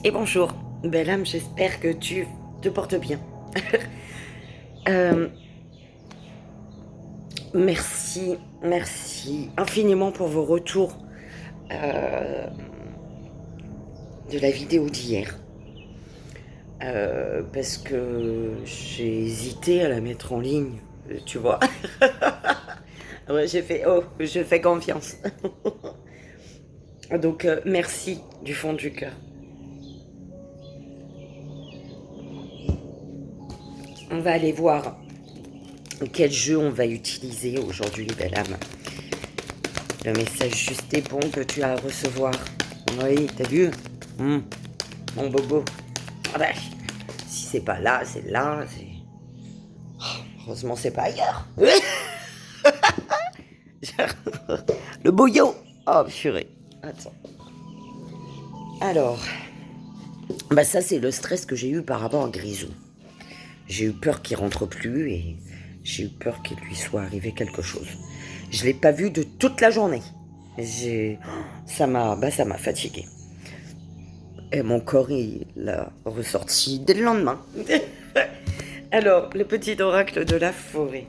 Et bonjour, belle âme, j'espère que tu te portes bien. Euh, merci infiniment pour vos retours euh, de la vidéo d'hier. Parce que j'ai hésité à la mettre en ligne, tu vois. Ouais, j'ai fait, oh, je fais confiance. Donc, merci du fond du cœur. On va aller voir quel jeu on va utiliser aujourd'hui, belle âme. Le message juste est bon que tu as à recevoir. Oui, t'as vu? Mon bobo. Ah bah, si c'est pas là, c'est là. Heureusement, c'est pas ailleurs. Le boyo. Oh, purée. Attends. Alors, bah ça, c'est le stress que j'ai eu par rapport à Grisou. J'ai eu peur qu'il rentre plus et j'ai eu peur qu'il lui soit arrivé quelque chose. Je l'ai pas vu de toute la journée. Ça m'a fatigué. Et mon corps, il l'a ressorti dès le lendemain. Alors, le petit oracle de la forêt.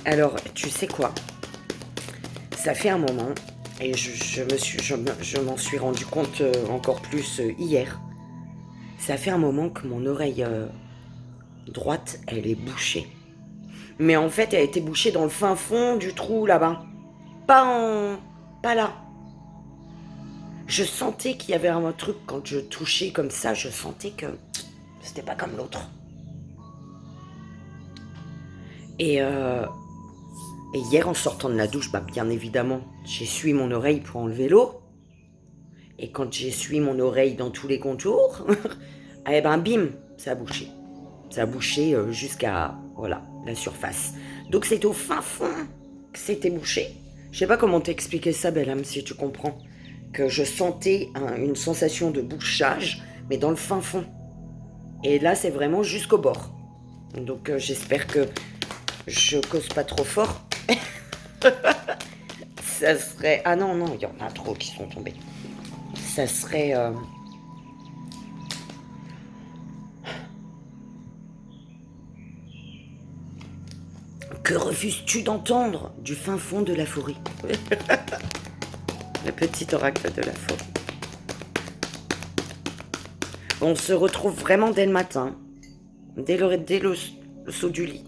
Alors, tu sais quoi? Ça fait un moment, et je m'en suis rendu compte encore plus hier. Ça fait un moment que mon oreille droite, elle est bouchée. Mais en fait, elle a été bouchée dans le fin fond du trou là-bas. Pas là. Je sentais qu'il y avait un truc quand je touchais comme ça, je sentais que c'était pas comme l'autre. Et, euh, et hier, en sortant de la douche, bah, bien évidemment, j'ai essuyé mon oreille pour enlever l'eau. Et quand j'ai essuyé mon oreille dans tous les contours, eh ben bim, ça a bouché. Ça a bouché jusqu'à voilà, la surface. Donc c'est au fin fond que c'était bouché. Je sais pas comment t'expliquer ça, belle âme, si tu comprends. Que je sentais une sensation de bouchage, mais dans le fin fond. Et là, c'est vraiment jusqu'au bord. Donc j'espère que je cause pas trop fort. Ça serait... Ah non, non, il y en a trop qui sont tombés. Ça serait... Que refuses-tu d'entendre du fin fond de la forêt? Le petit oracle de la forêt. On se retrouve vraiment dès le matin, dès le saut du lit.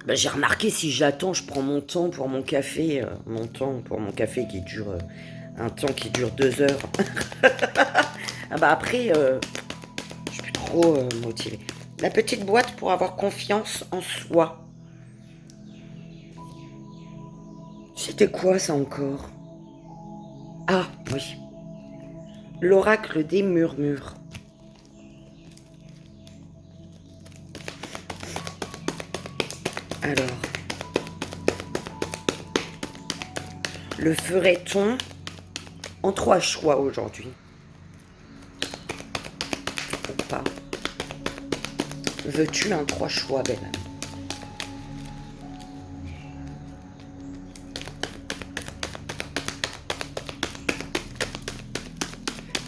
Ben, j'ai remarqué, si j'attends, je prends mon temps pour mon café, qui dure un temps qui dure 2 heures. Ah bah après, je suis plus trop motivée. La petite boîte pour avoir confiance en soi. C'était quoi ça encore? Ah oui, l'oracle des murmures. Alors, le ferait-on en 3 choix aujourd'hui? Ou pas? Veux-tu un 3 choix, belle âme?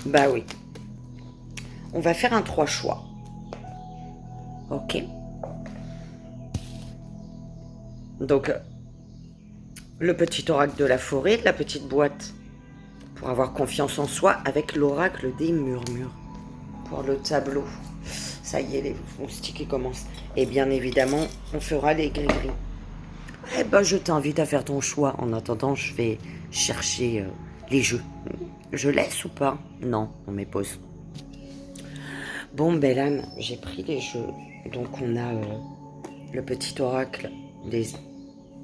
Bah oui. On va faire un 3 choix. Ok. Donc, le petit oracle de la forêt, la petite boîte pour avoir confiance en soi, avec l'oracle des murmures pour le tableau. Ça y est, les moustiques qui commencent. Et bien évidemment, on fera les gris-gris. Eh ben, je t'invite à faire ton choix. En attendant, je vais chercher les jeux. Je laisse ou pas? Non, on met pause. Bon, belle âme, j'ai pris les jeux. Donc, on a le petit oracle des...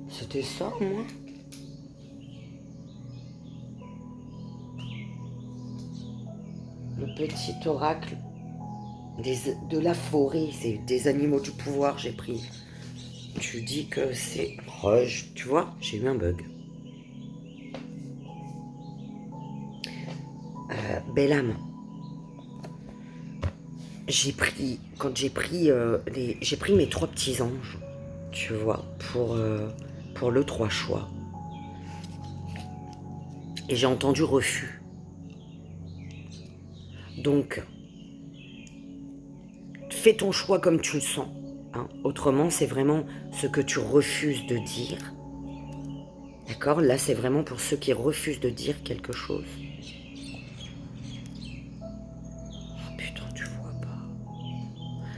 C'était ça, moi? Le petit oracle de la forêt, c'est des animaux du pouvoir, j'ai pris. Tu dis que c'est... Oh, tu vois, j'ai eu un bug. Belle âme. quand j'ai pris mes 3 petits anges, tu vois, pour le 3 choix. Et j'ai entendu refus. Donc, fais ton choix comme tu le sens. Hein. Autrement, c'est vraiment ce que tu refuses de dire. D'accord? Là, c'est vraiment pour ceux qui refusent de dire quelque chose. Oh, putain, tu vois pas.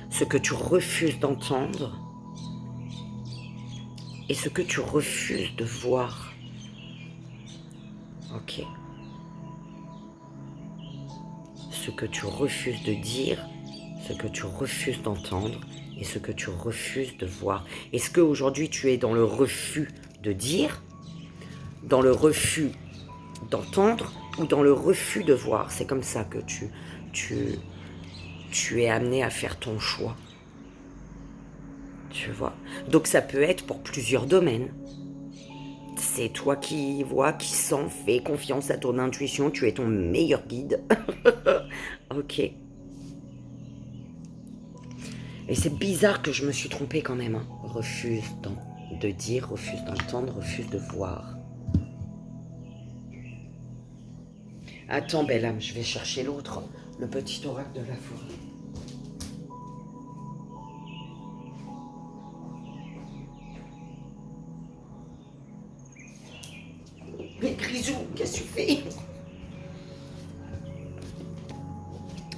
Ce que tu refuses d'entendre et ce que tu refuses de voir. Ok. Ce que tu refuses de dire, ce que tu refuses d'entendre et ce que tu refuses de voir. Est-ce qu'aujourd'hui tu es dans le refus de dire, dans le refus d'entendre ou dans le refus de voir? C'est comme ça que tu es amené à faire ton choix. Tu vois. Donc ça peut être pour plusieurs domaines. C'est toi qui vois, qui sens, fais confiance à ton intuition, tu es ton meilleur guide. Ok. Et c'est bizarre que je me suis trompée quand même. Hein. Refuse de dire, refuse d'entendre, refuse de voir. Attends, belle âme, je vais chercher l'autre, le petit oracle de la forêt. Mais Grisou, qu'est-ce que tu fais?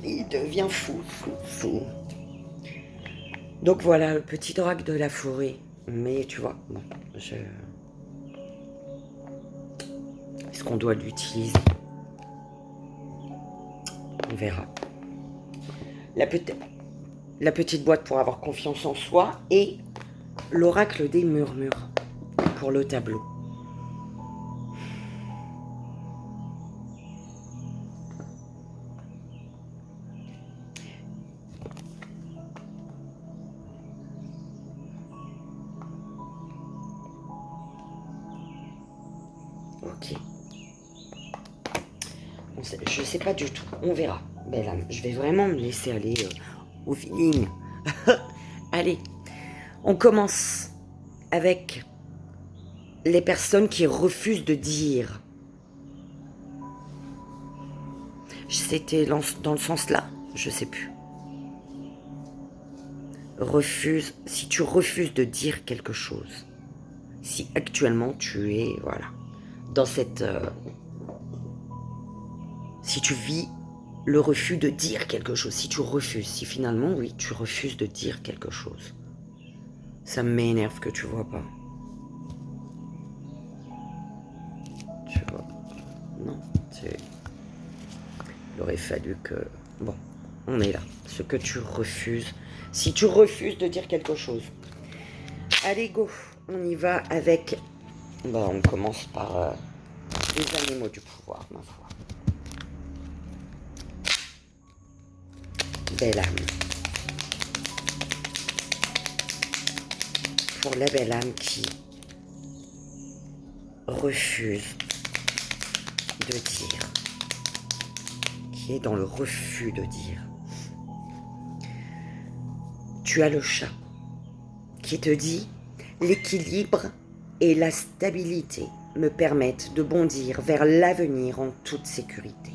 Il devient fou. Donc voilà, le petit oracle de la forêt. Mais tu vois, bon, est-ce qu'on doit l'utiliser? On verra. La petite boîte pour avoir confiance en soi et l'oracle des murmures pour le tableau. Ok. Je sais pas du tout. On verra. Belle âme. Je vais vraiment me laisser aller au feeling. Allez. On commence avec les personnes qui refusent de dire. C'était dans le sens là? Je sais plus. Refuse. Si tu refuses de dire quelque chose. Si actuellement tu es, voilà, dans cette... si tu vis le refus de dire quelque chose, si tu refuses, si finalement, oui, tu refuses de dire quelque chose. Ça m'énerve que tu vois pas. Tu vois. Non, il aurait fallu que... Bon, on est là. Ce que tu refuses. Si tu refuses de dire quelque chose. Allez, go. On y va avec... Bah, on commence par les animaux du pouvoir, ma foi. Belle âme. Pour la belle âme qui refuse de dire, qui est dans le refus de dire. Tu as le chat qui te dit « L'équilibre et la stabilité me permettent de bondir vers l'avenir en toute sécurité.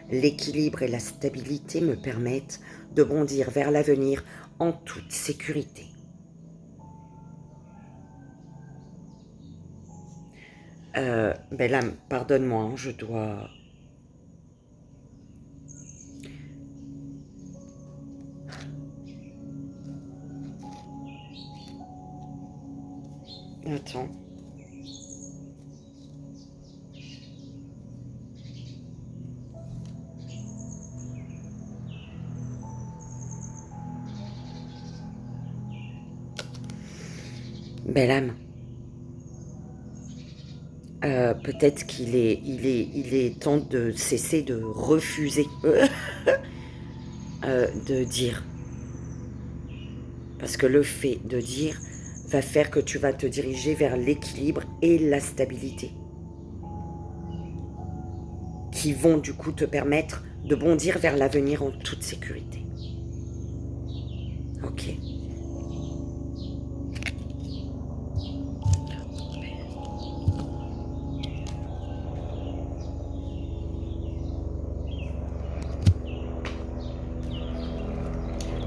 L'équilibre et la stabilité me permettent de bondir vers l'avenir en toute sécurité. » Belle âme, pardonne-moi, je dois... Attends. Belle âme. Peut-être qu'il est temps de cesser de refuser de dire. Parce que le fait de dire va faire que tu vas te diriger vers l'équilibre et la stabilité. Qui vont du coup te permettre de bondir vers l'avenir en toute sécurité. Ok.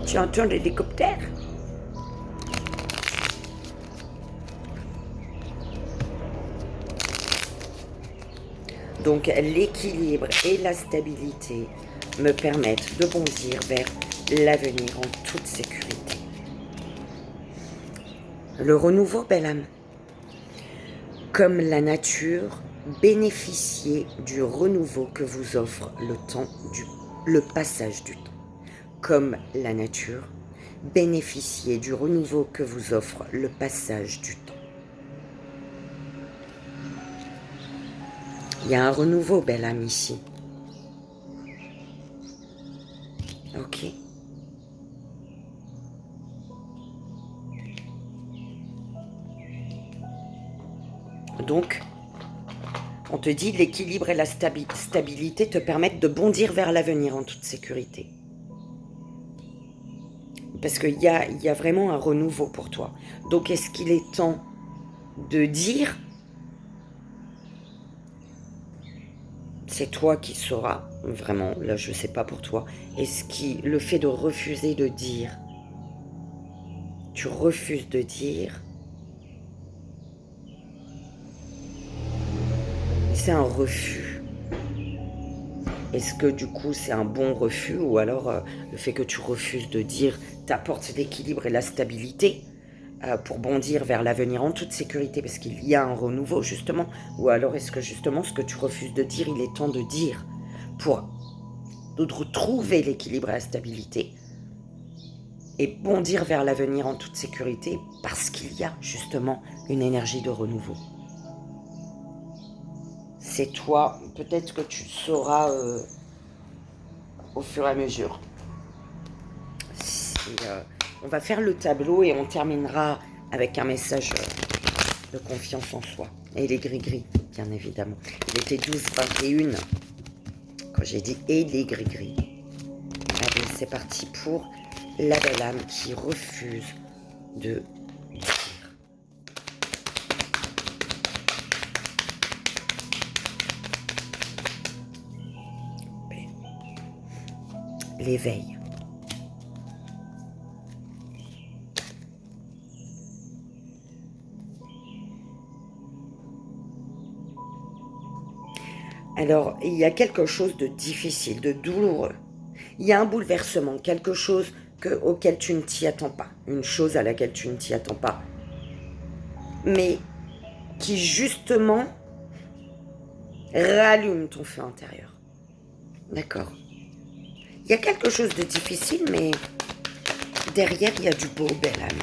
Tu entends l'hélicoptère? Donc l'équilibre et la stabilité me permettent de bondir vers l'avenir en toute sécurité. Le renouveau, belle âme. Comme la nature, bénéficiez du renouveau que vous offre le passage du temps. Comme la nature, bénéficiez du renouveau que vous offre le passage du temps. Il y a un renouveau, belle âme, ici. Ok. Donc, on te dit l'équilibre et la stabilité te permettent de bondir vers l'avenir en toute sécurité. Parce qu'il y a vraiment un renouveau pour toi. Donc, est-ce qu'il est temps de dire, c'est toi qui sauras, vraiment, là je ne sais pas pour toi, le fait de refuser de dire, tu refuses de dire, c'est un refus. Est-ce que du coup c'est un bon refus ou alors le fait que tu refuses de dire t'apporte l'équilibre et la stabilité pour bondir vers l'avenir en toute sécurité parce qu'il y a un renouveau justement, ou alors est-ce que justement ce que tu refuses de dire, il est temps de dire pour retrouver l'équilibre et la stabilité et bondir vers l'avenir en toute sécurité parce qu'il y a justement une énergie de renouveau. C'est toi, peut-être que tu sauras au fur et à mesure. On va faire le tableau et on terminera avec un message de confiance en soi. Et les gris-gris, bien évidemment. Il était 12-21 quand j'ai dit et les gris-gris. Allez, c'est parti pour la belle âme qui refuse de dire. L'éveil. Alors, il y a quelque chose de difficile, de douloureux. Il y a un bouleversement, quelque chose auquel tu ne t'y attends pas. Une chose à laquelle tu ne t'y attends pas. Mais qui, justement, rallume ton feu intérieur. D'accord. Il y a quelque chose de difficile, mais derrière, il y a du beau, belle âme.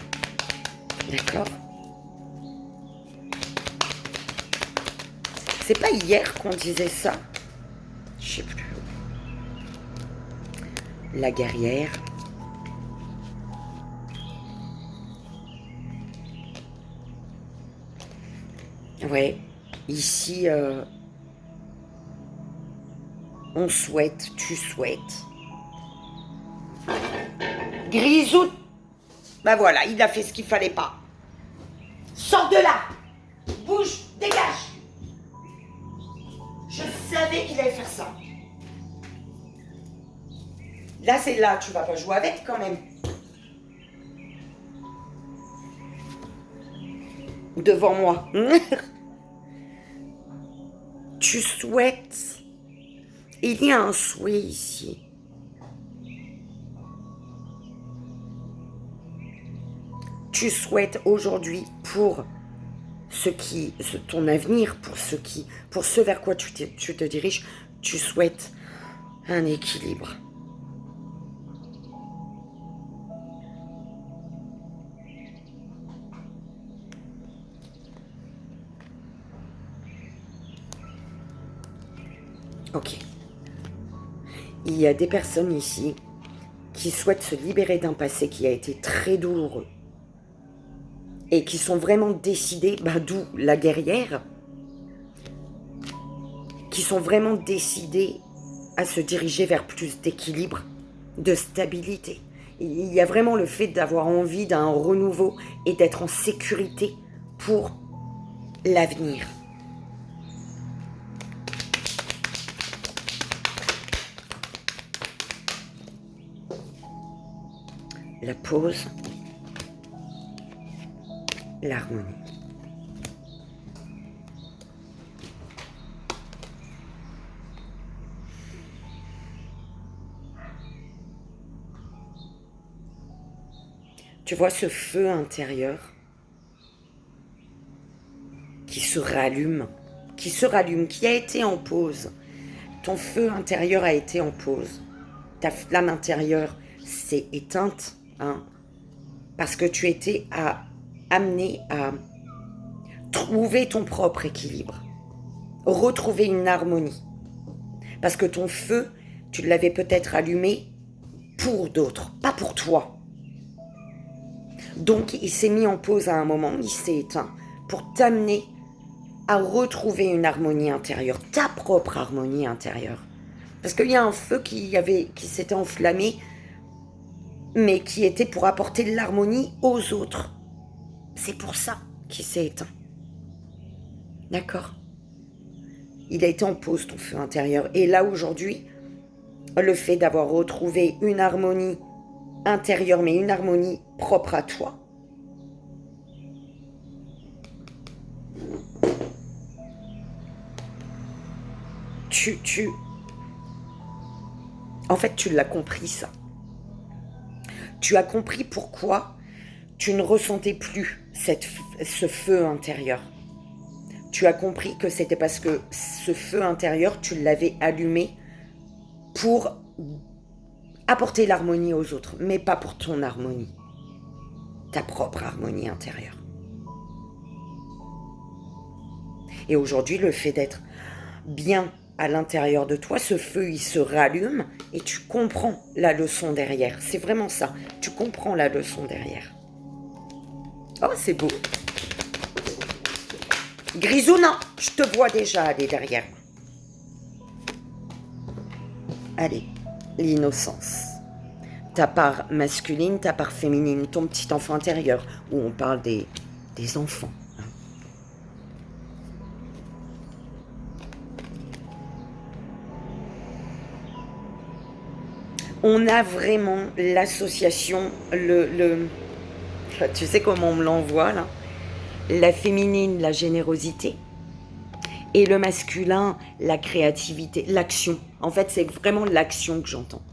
D'accord. C'est pas hier qu'on disait ça? Je sais plus. La guerrière. Ouais, ici, on souhaite, tu souhaites. Grisou. Ben voilà, il a fait ce qu'il fallait pas. Sors de là. Bouge, dégage. Je savais qu'il allait faire ça. Là, c'est là, tu vas pas jouer avec quand même. Devant moi. Tu souhaites. Il y a un souhait ici. Tu souhaites aujourd'hui pour ton avenir, pour ce vers quoi tu te diriges, tu souhaites un équilibre. Ok. Il y a des personnes ici qui souhaitent se libérer d'un passé qui a été très douloureux et qui sont vraiment décidées, d'où la guerrière, qui sont vraiment décidées à se diriger vers plus d'équilibre, de stabilité. Il y a vraiment le fait d'avoir envie d'un renouveau et d'être en sécurité pour l'avenir. La pause, l'harmonie. Tu vois ce feu intérieur qui se rallume, qui a été en pause. Ton feu intérieur a été en pause. Ta flamme intérieure s'est éteinte, hein, parce que tu étais amené à trouver ton propre équilibre, retrouver une harmonie. Parce que ton feu, tu l'avais peut-être allumé pour d'autres, pas pour toi. Donc, il s'est mis en pause à un moment, il s'est éteint pour t'amener à retrouver une harmonie intérieure, ta propre harmonie intérieure. Parce qu'il y a un feu qui s'était enflammé, mais qui était pour apporter de l'harmonie aux autres. C'est pour ça qu'il s'est éteint. D'accord ? Il a été en pause, ton feu intérieur. Et là, aujourd'hui, le fait d'avoir retrouvé une harmonie intérieure, mais une harmonie propre à toi, en fait, tu l'as compris, ça. Tu as compris pourquoi tu ne ressentais plus ce feu intérieur. Tu as compris que c'était parce que ce feu intérieur, tu l'avais allumé pour apporter l'harmonie aux autres, mais pas pour ton harmonie, ta propre harmonie intérieure. Et aujourd'hui, le fait d'être bien à l'intérieur de toi, ce feu, il se rallume et tu comprends la leçon derrière. C'est vraiment ça, tu comprends la leçon derrière. Oh, c'est beau. Grisou, non, je te vois déjà aller derrière. Allez, l'innocence. Ta part masculine, ta part féminine, ton petit enfant intérieur, où on parle des enfants. On a vraiment l'association, tu sais comment on me l'envoie là, la féminine, la générosité, et le masculin, la créativité, l'action. En fait, c'est vraiment l'action que j'entends.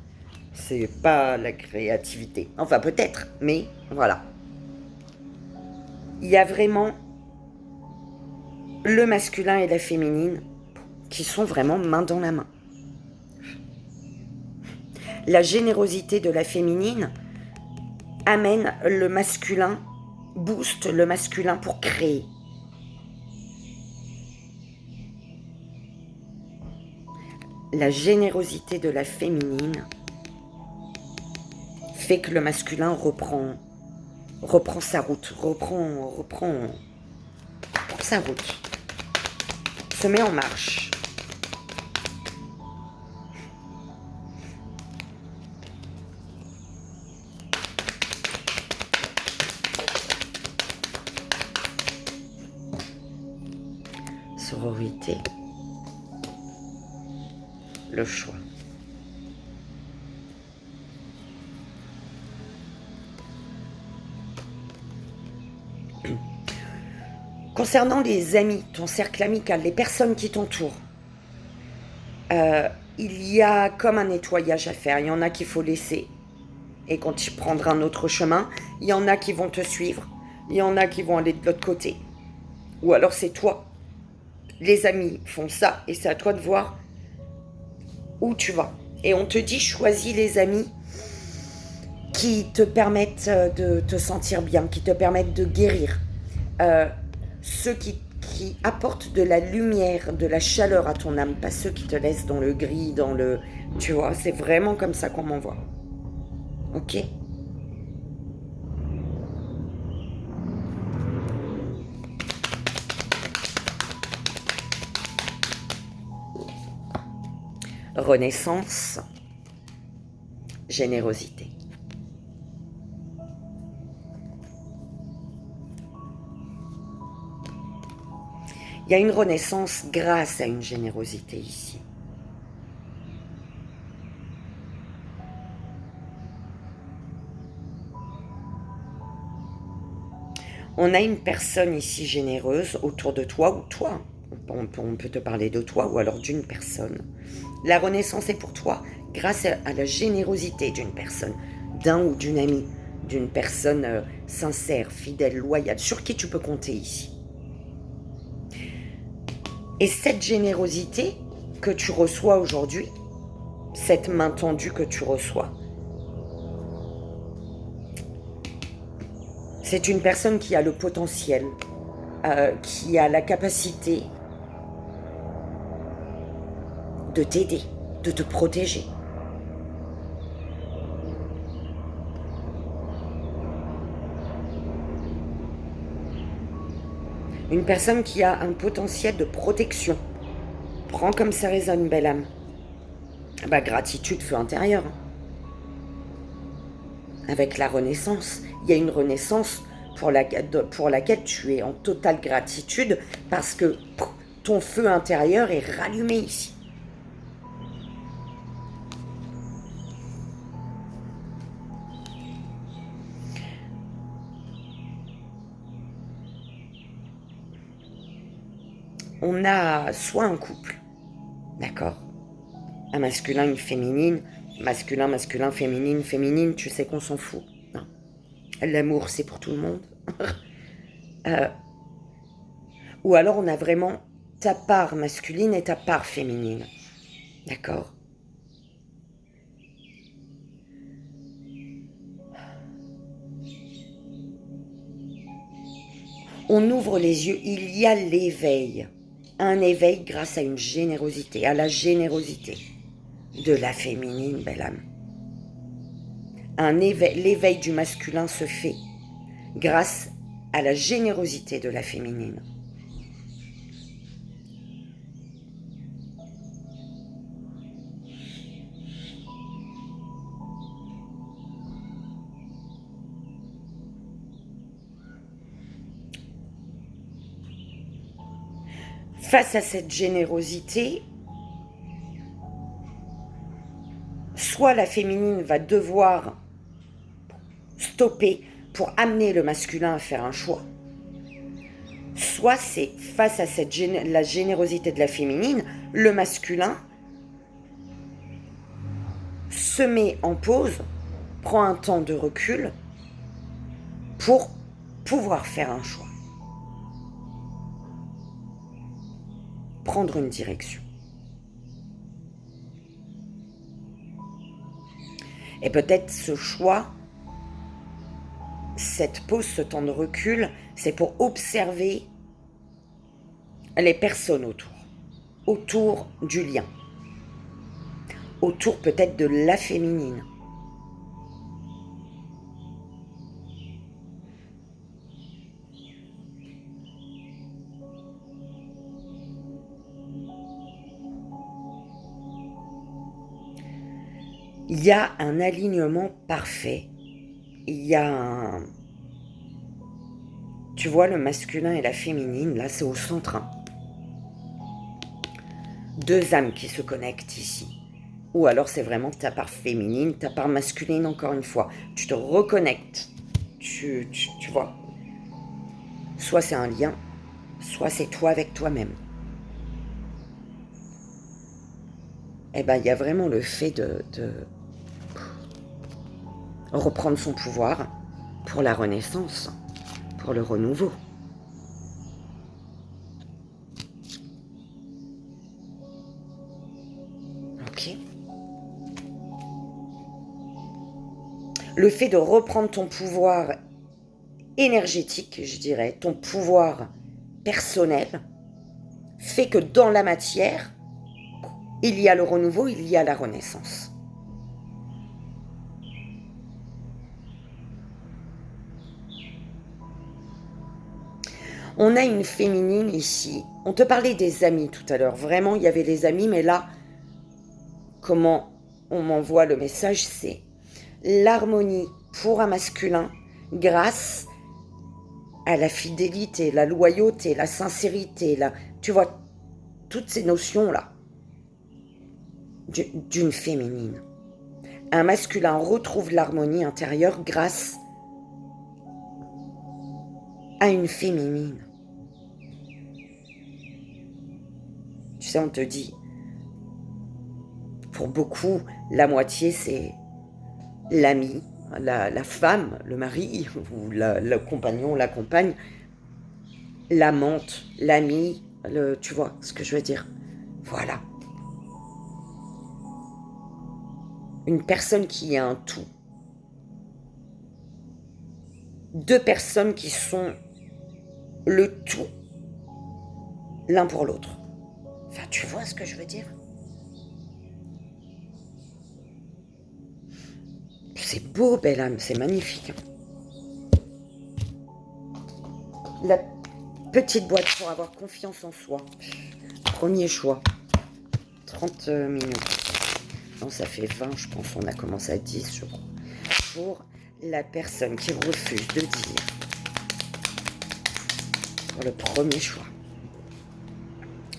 C'est pas la créativité. Enfin, peut-être, mais voilà. Il y a vraiment le masculin et la féminine qui sont vraiment main dans la main. La générosité de la féminine amène le masculin, booste le masculin pour créer. La générosité de la féminine fait que le masculin reprend sa route, reprend sa route, se met en marche. Sororité, le choix. Concernant les amis, ton cercle amical, les personnes qui t'entourent, il y a comme un nettoyage à faire. Il y en a qu'il faut laisser et quand tu prendras un autre chemin. Il y en a qui vont te suivre. Il y en a qui vont aller de l'autre côté. Ou alors c'est toi. Les amis font ça et c'est à toi de voir où tu vas. Et on te dit, choisis les amis qui te permettent de te sentir bien, qui te permettent de guérir. Ceux qui apportent de la lumière, de la chaleur à ton âme, pas ceux qui te laissent dans le gris, dans le... Tu vois, c'est vraiment comme ça qu'on m'envoie. Ok ? Renaissance, générosité. Il y a une renaissance grâce à une générosité ici. On a une personne ici généreuse autour de toi ou toi. On peut te parler de toi ou alors d'une personne. La renaissance est pour toi grâce à la générosité d'une personne, d'un ou d'une amie, d'une personne sincère, fidèle, loyale, sur qui tu peux compter ici. Et cette générosité que tu reçois aujourd'hui, cette main tendue que tu reçois, c'est une personne qui a le potentiel, qui a la capacité de t'aider, de te protéger. Une personne qui a un potentiel de protection. Prends comme ça résonne, belle âme. Bah, gratitude, feu intérieur. Avec la renaissance, il y a une renaissance pour laquelle tu es en totale gratitude parce que ton feu intérieur est rallumé ici. On a soit un couple, d'accord, un masculin, une féminine, masculin, masculin, féminine, féminine, tu sais qu'on s'en fout. Non. L'amour, c'est pour tout le monde. Ou alors on a vraiment ta part masculine et ta part féminine. D'accord? On ouvre les yeux, il y a l'éveil. Un éveil grâce à une générosité, à la générosité de la féminine, belle âme. L'éveil du masculin se fait grâce à la générosité de la féminine. Face à cette générosité, soit la féminine va devoir stopper pour amener le masculin à faire un choix, soit c'est face à la générosité de la féminine, le masculin se met en pause, prend un temps de recul pour pouvoir faire un choix, prendre une direction. Et peut-être ce choix, cette pause, ce temps de recul, c'est pour observer les personnes autour du lien, autour peut-être de la féminine. Il y a un alignement parfait. Il y a Tu vois, le masculin et la féminine, là, c'est au centre. Deux âmes qui se connectent ici. Ou alors c'est vraiment ta part féminine, ta part masculine, encore une fois. Tu te reconnectes. Tu vois. Soit c'est un lien, soit c'est toi avec toi-même. Eh bien, il y a vraiment le fait de reprendre son pouvoir pour la renaissance, pour le renouveau. Ok. Le fait de reprendre ton pouvoir énergétique, je dirais, ton pouvoir personnel, fait que dans la matière, il y a le renouveau, il y a la renaissance. On a une féminine ici. On te parlait des amis tout à l'heure. Vraiment, il y avait des amis, mais là, comment on m'envoie le message, c'est l'harmonie pour un masculin grâce à la fidélité, la loyauté, la sincérité, tu vois, toutes ces notions-là d'une féminine. Un masculin retrouve l'harmonie intérieure grâce à une féminine. Tu sais, on te dit, pour beaucoup, la moitié, c'est l'ami, la femme, le mari, ou le compagnon, la compagne, l'amante, l'ami, tu vois ce que je veux dire. Voilà. Une personne qui est un tout. Deux personnes qui sont le tout l'un pour l'autre. Enfin, tu vois ce que je veux dire? C'est beau, belle âme, c'est magnifique. La petite boîte pour avoir confiance en soi. Premier choix. 30 minutes. Non, ça fait 20, je pense. On a commencé à 10, je crois. Pour la personne qui refuse de dire. Pour le premier choix.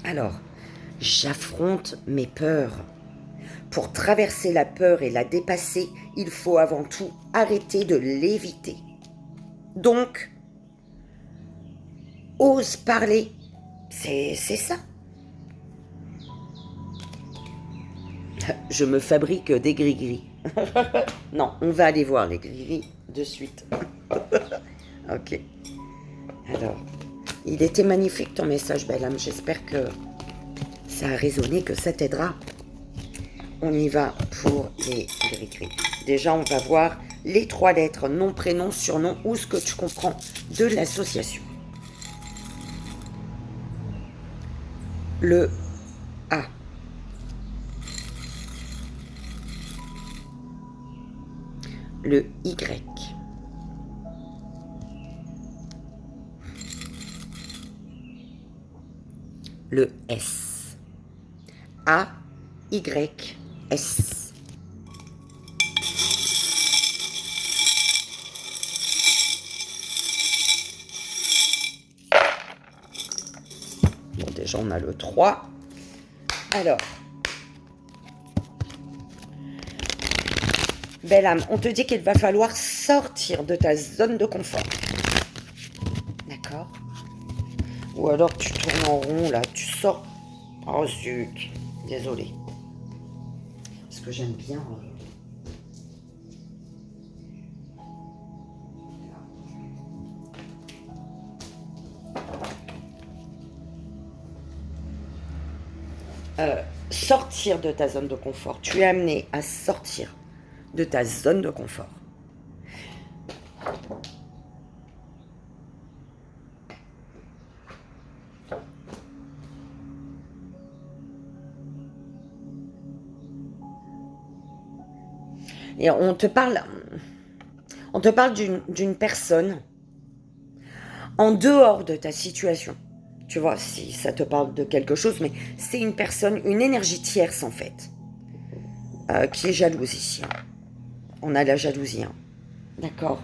Alors, j'affronte mes peurs. Pour traverser la peur et la dépasser, il faut avant tout arrêter de l'éviter. Donc, ose parler. C'est ça. Je me fabrique des gris-gris. Non, on va aller voir les gris-gris de suite. Ok. Alors, il était magnifique ton message, belle âme. J'espère que ça a résonné, que ça t'aidera. On y va pour les gris-gris. Déjà, on va voir les 3 lettres, nom, prénom, surnom, ou ce que tu comprends de l'association. Le A. Le Y. Le S. A, Y, S. Bon, déjà, on a le 3. Alors, belle âme, on te dit qu'il va falloir sortir de ta zone de confort. D'accord? Ou alors tu tournes en rond, là, tu sors. Oh zut, désolée. Parce que j'aime bien... sortir de ta zone de confort. Tu es amené à sortir de ta zone de confort. Et on te parle d'une personne en dehors de ta situation. Tu vois, si ça te parle de quelque chose, mais c'est une personne, une énergie tierce en fait, qui est jalouse ici. On a la jalousie, hein. D'accord?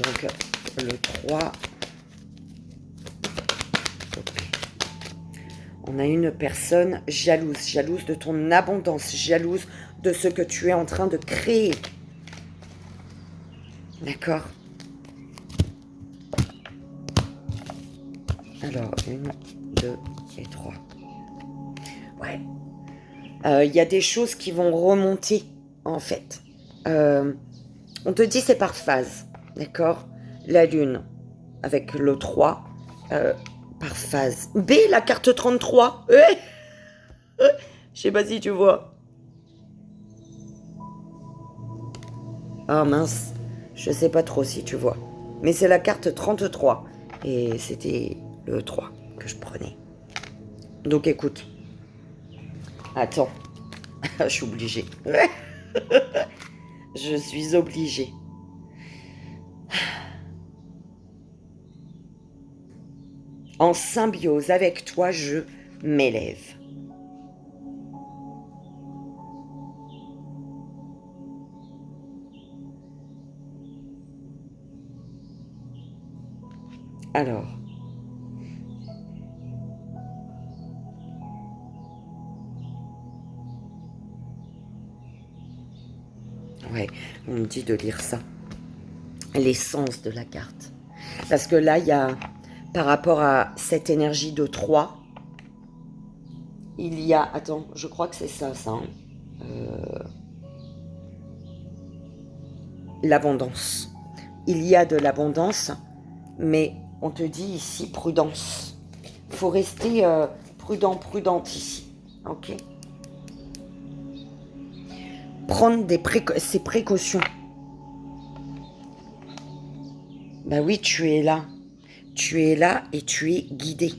Donc, le 3. On a une personne jalouse, jalouse de ton abondance, jalouse de ce que tu es en train de créer. D'accord? Alors, 1, 2 et 3. Ouais. Il y a des choses qui vont remonter, en fait. On te dit c'est par phase. D'accord? La lune, avec le 3, par phase. B, la carte 33. Je sais pas si tu vois. Ah mince, je sais pas trop si tu vois. Mais c'est la carte 33. Et c'était le 3 que je prenais. Donc écoute. Attends. Je suis obligée. Je suis obligée. En symbiose avec toi, je m'élève. Alors. Ouais, on me dit de lire ça. L'essence de la carte. Parce que là, il y a, par rapport à cette énergie de 3, il y a, attends, je crois que c'est ça, hein. L'abondance. Il y a de l'abondance, mais on te dit ici prudence. Il faut rester prudente ici, ok? Prendre ses précautions. Bah oui, tu es là. Tu es là et tu es guidé.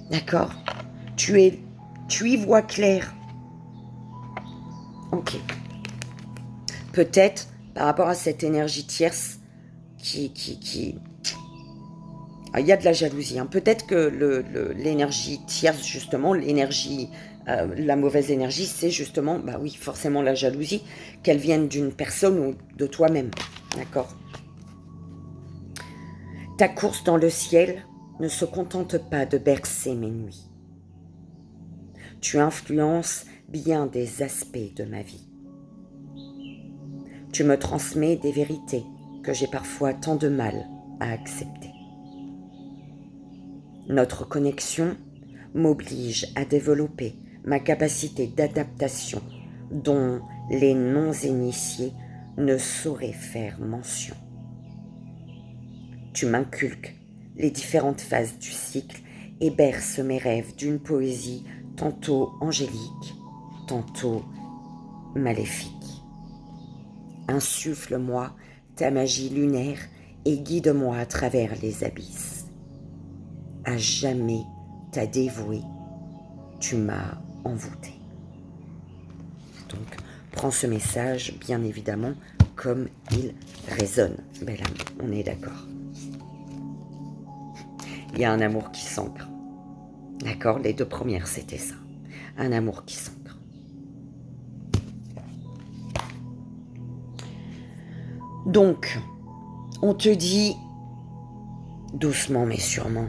D'accord? Tu y vois clair. Ok. Peut-être par rapport à cette énergie tierce qui... Ah, il y a de la jalousie. Hein. Peut-être que l'énergie tierce, justement, l'énergie, la mauvaise énergie, c'est justement, bah oui, forcément la jalousie, qu'elle vienne d'une personne ou de toi-même. D'accord? Ta course dans le ciel ne se contente pas de bercer mes nuits. Tu influences bien des aspects de ma vie. Tu me transmets des vérités que j'ai parfois tant de mal à accepter. Notre connexion m'oblige à développer ma capacité d'adaptation dont les non-initiés ne sauraient faire mention. Tu m'inculques les différentes phases du cycle et berces mes rêves d'une poésie tantôt angélique, tantôt maléfique. Insuffle-moi ta magie lunaire et guide-moi à travers les abysses. À jamais t'as dévoué, tu m'as envoûté. Donc, prends ce message, bien évidemment, comme il résonne. Belle âme, on est d'accord. Il y a un amour qui s'ancre. D'accord? Les 2 premières, c'était ça. Un amour qui s'ancre. Donc, on te dit, doucement mais sûrement,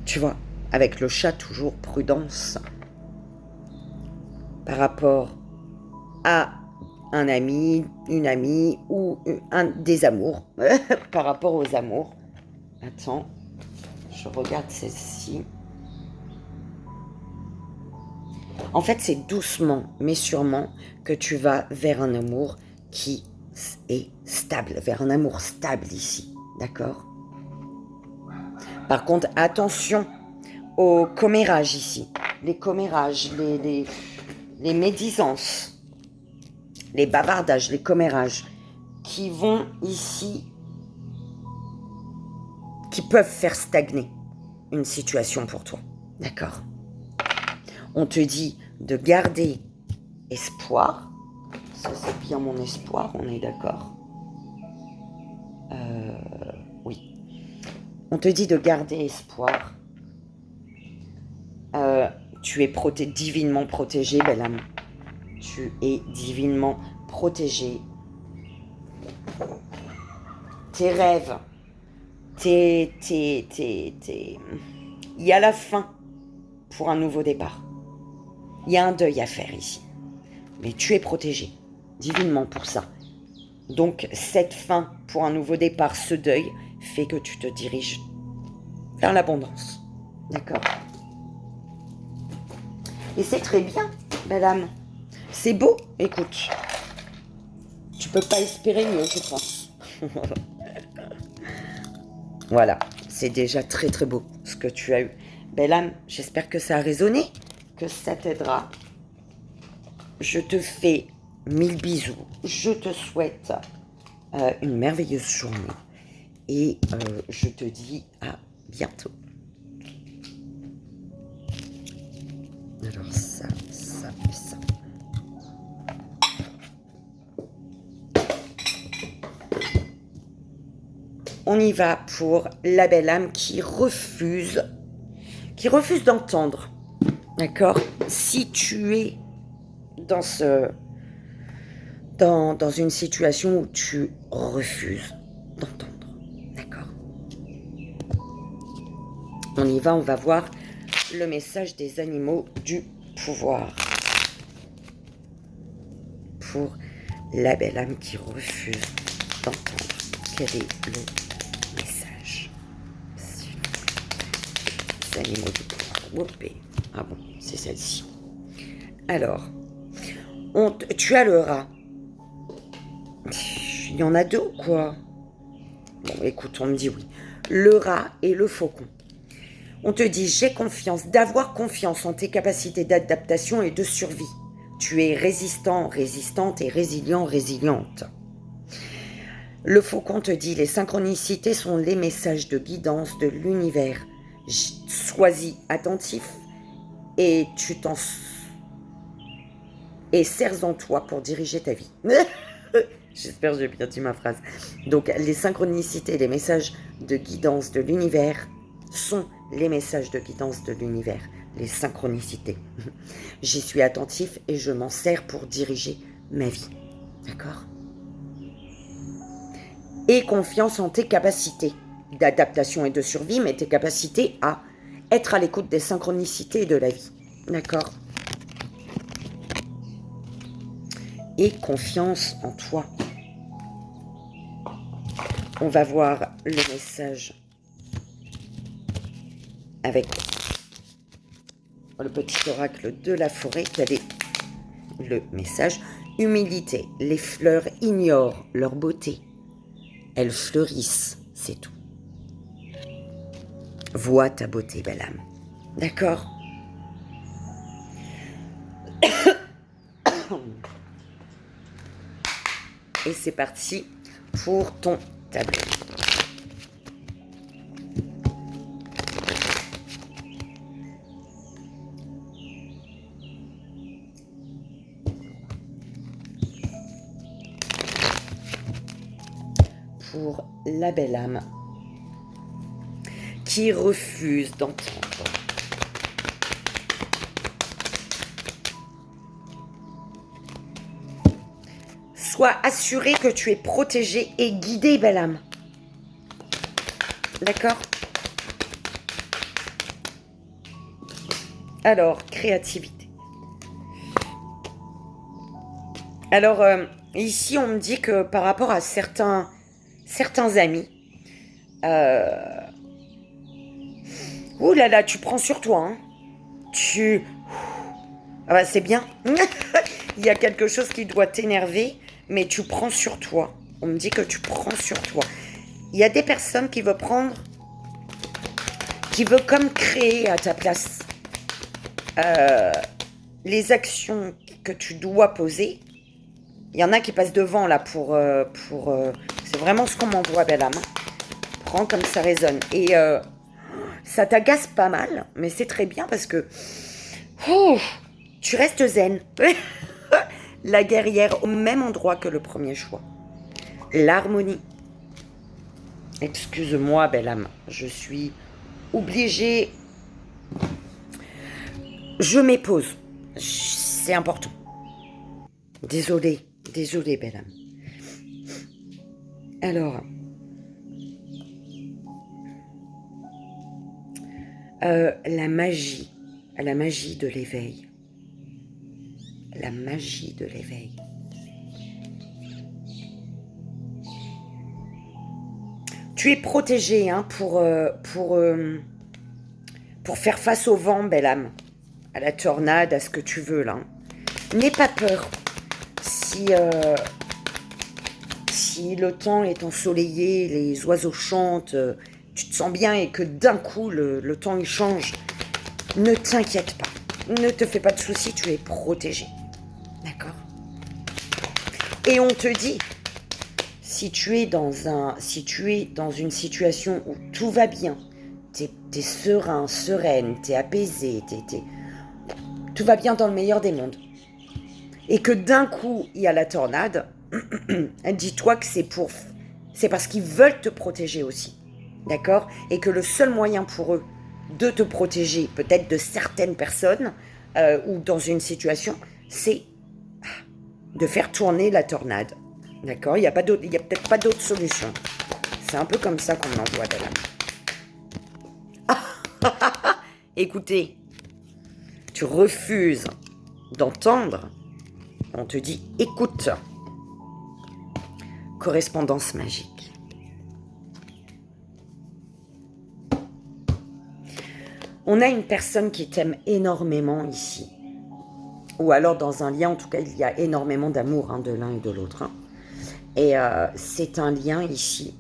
tu vois, avec le chat, toujours prudence, par rapport à un ami, une amie ou des amours, par rapport aux amours. Attends, je regarde celle-ci. En fait, c'est doucement mais sûrement que tu vas vers un amour qui est stable, vers un amour stable ici, d'accord? Par contre, attention aux commérages ici, les commérages, les médisances, les bavardages, les commérages qui vont ici, qui peuvent faire stagner une situation pour toi, d'accord? On te dit de garder espoir. Ça, c'est bien mon espoir, on est d'accord? Oui. On te dit de garder espoir. Tu es divinement protégé, belle âme. Tu es divinement protégé. Tes rêves, il y a la fin pour un nouveau départ. Il y a un deuil à faire ici. Mais tu es protégé, divinement pour ça. Donc, cette fin pour un nouveau départ, ce deuil, fait que tu te diriges vers l'abondance. D'accord? Et c'est très bien, belle âme. C'est beau, écoute. Tu peux pas espérer mieux, je pense. Voilà, c'est déjà très très beau ce que tu as eu. Belle âme, j'espère que ça a résonné, que ça t'aidera. Je te fais 1000 bisous. Je te souhaite une merveilleuse journée. Et je te dis à bientôt. Alors ça et ça. On y va pour la belle âme qui refuse d'entendre. D'accord? Si tu es dans une situation où tu refuses d'entendre. D'accord? On y va, on va voir le message des animaux du pouvoir. Pour la belle âme qui refuse d'entendre. Quel est le message? Les animaux du pouvoir. Whoopé. Ah bon, c'est celle-ci. Alors, tu as le rat. Il y en a deux ou quoi? Bon, écoute, on me dit oui. Le rat et le faucon. On te dit, j'ai confiance, d'avoir confiance en tes capacités d'adaptation et de survie. Tu es résistant, résistante et résilient, résiliente. Le faucon te dit, les synchronicités sont les messages de guidance de l'univers. Sois-y attentif et et serre en toi pour diriger ta vie. J'espère que j'ai bien dit ma phrase. Donc, les synchronicités, les messages de guidance de l'univers sont les messages de guidance de l'univers, les synchronicités. J'y suis attentif et je m'en sers pour diriger ma vie. D'accord? Et confiance en tes capacités d'adaptation et de survie, mais tes capacités à être à l'écoute des synchronicités de la vie. D'accord? Et confiance en toi. On va voir le message avec le petit oracle de la forêt. Quel est le message? Humilité. Les fleurs ignorent leur beauté. Elles fleurissent, c'est tout. Vois ta beauté, belle âme. D'accord? Et c'est parti pour ton tableau. Pour la belle âme qui refuse d'entendre. Sois assuré que tu es protégé et guidé, belle âme. D'accord? Alors, créativité. Alors, ici, on me dit que par rapport à certains amis, ouh là là, tu prends sur toi, hein. Ah bah, c'est bien. Il y a quelque chose qui doit t'énerver, mais tu prends sur toi. On me dit que tu prends sur toi. Il y a des personnes qui veulent comme créer à ta place les actions que tu dois poser. Il y en a qui passent devant là pour c'est vraiment ce qu'on m'envoie, belle âme. Prends comme ça résonne. Et ça t'agace pas mal, mais c'est très bien parce que tu restes zen. La guerrière au même endroit que le premier choix. L'harmonie. Excuse-moi, belle âme, je suis obligée. Je m'épose. C'est important. Désolée, belle âme. Alors, la magie de l'éveil. La magie de l'éveil. Tu es protégé hein, pour faire face au vent, belle âme, à la tornade, à ce que tu veux là. N'aie pas peur. Si le temps est ensoleillé, les oiseaux chantent, tu te sens bien et que d'un coup le temps il change, ne t'inquiète pas. Ne te fais pas de soucis, tu es protégé. D'accord? Et on te dit, si tu es dans une situation où tout va bien, t'es serein, sereine, t'es apaisé, tout va bien dans le meilleur des mondes, et que d'un coup, il y a la tornade, dis-toi que c'est parce qu'ils veulent te protéger aussi. D'accord? Et que le seul moyen pour eux de te protéger, peut-être de certaines personnes, ou dans une situation, c'est de faire tourner la tornade. D'accord? Il y a peut-être pas d'autre solution. C'est un peu comme ça qu'on envoie de la main. écouter, tu refuses d'entendre, on te dit écoute. Correspondance magique. On a une personne qui t'aime énormément ici. Ou alors dans un lien, en tout cas, il y a énormément d'amour de l'un et de l'autre. Et c'est un lien ici.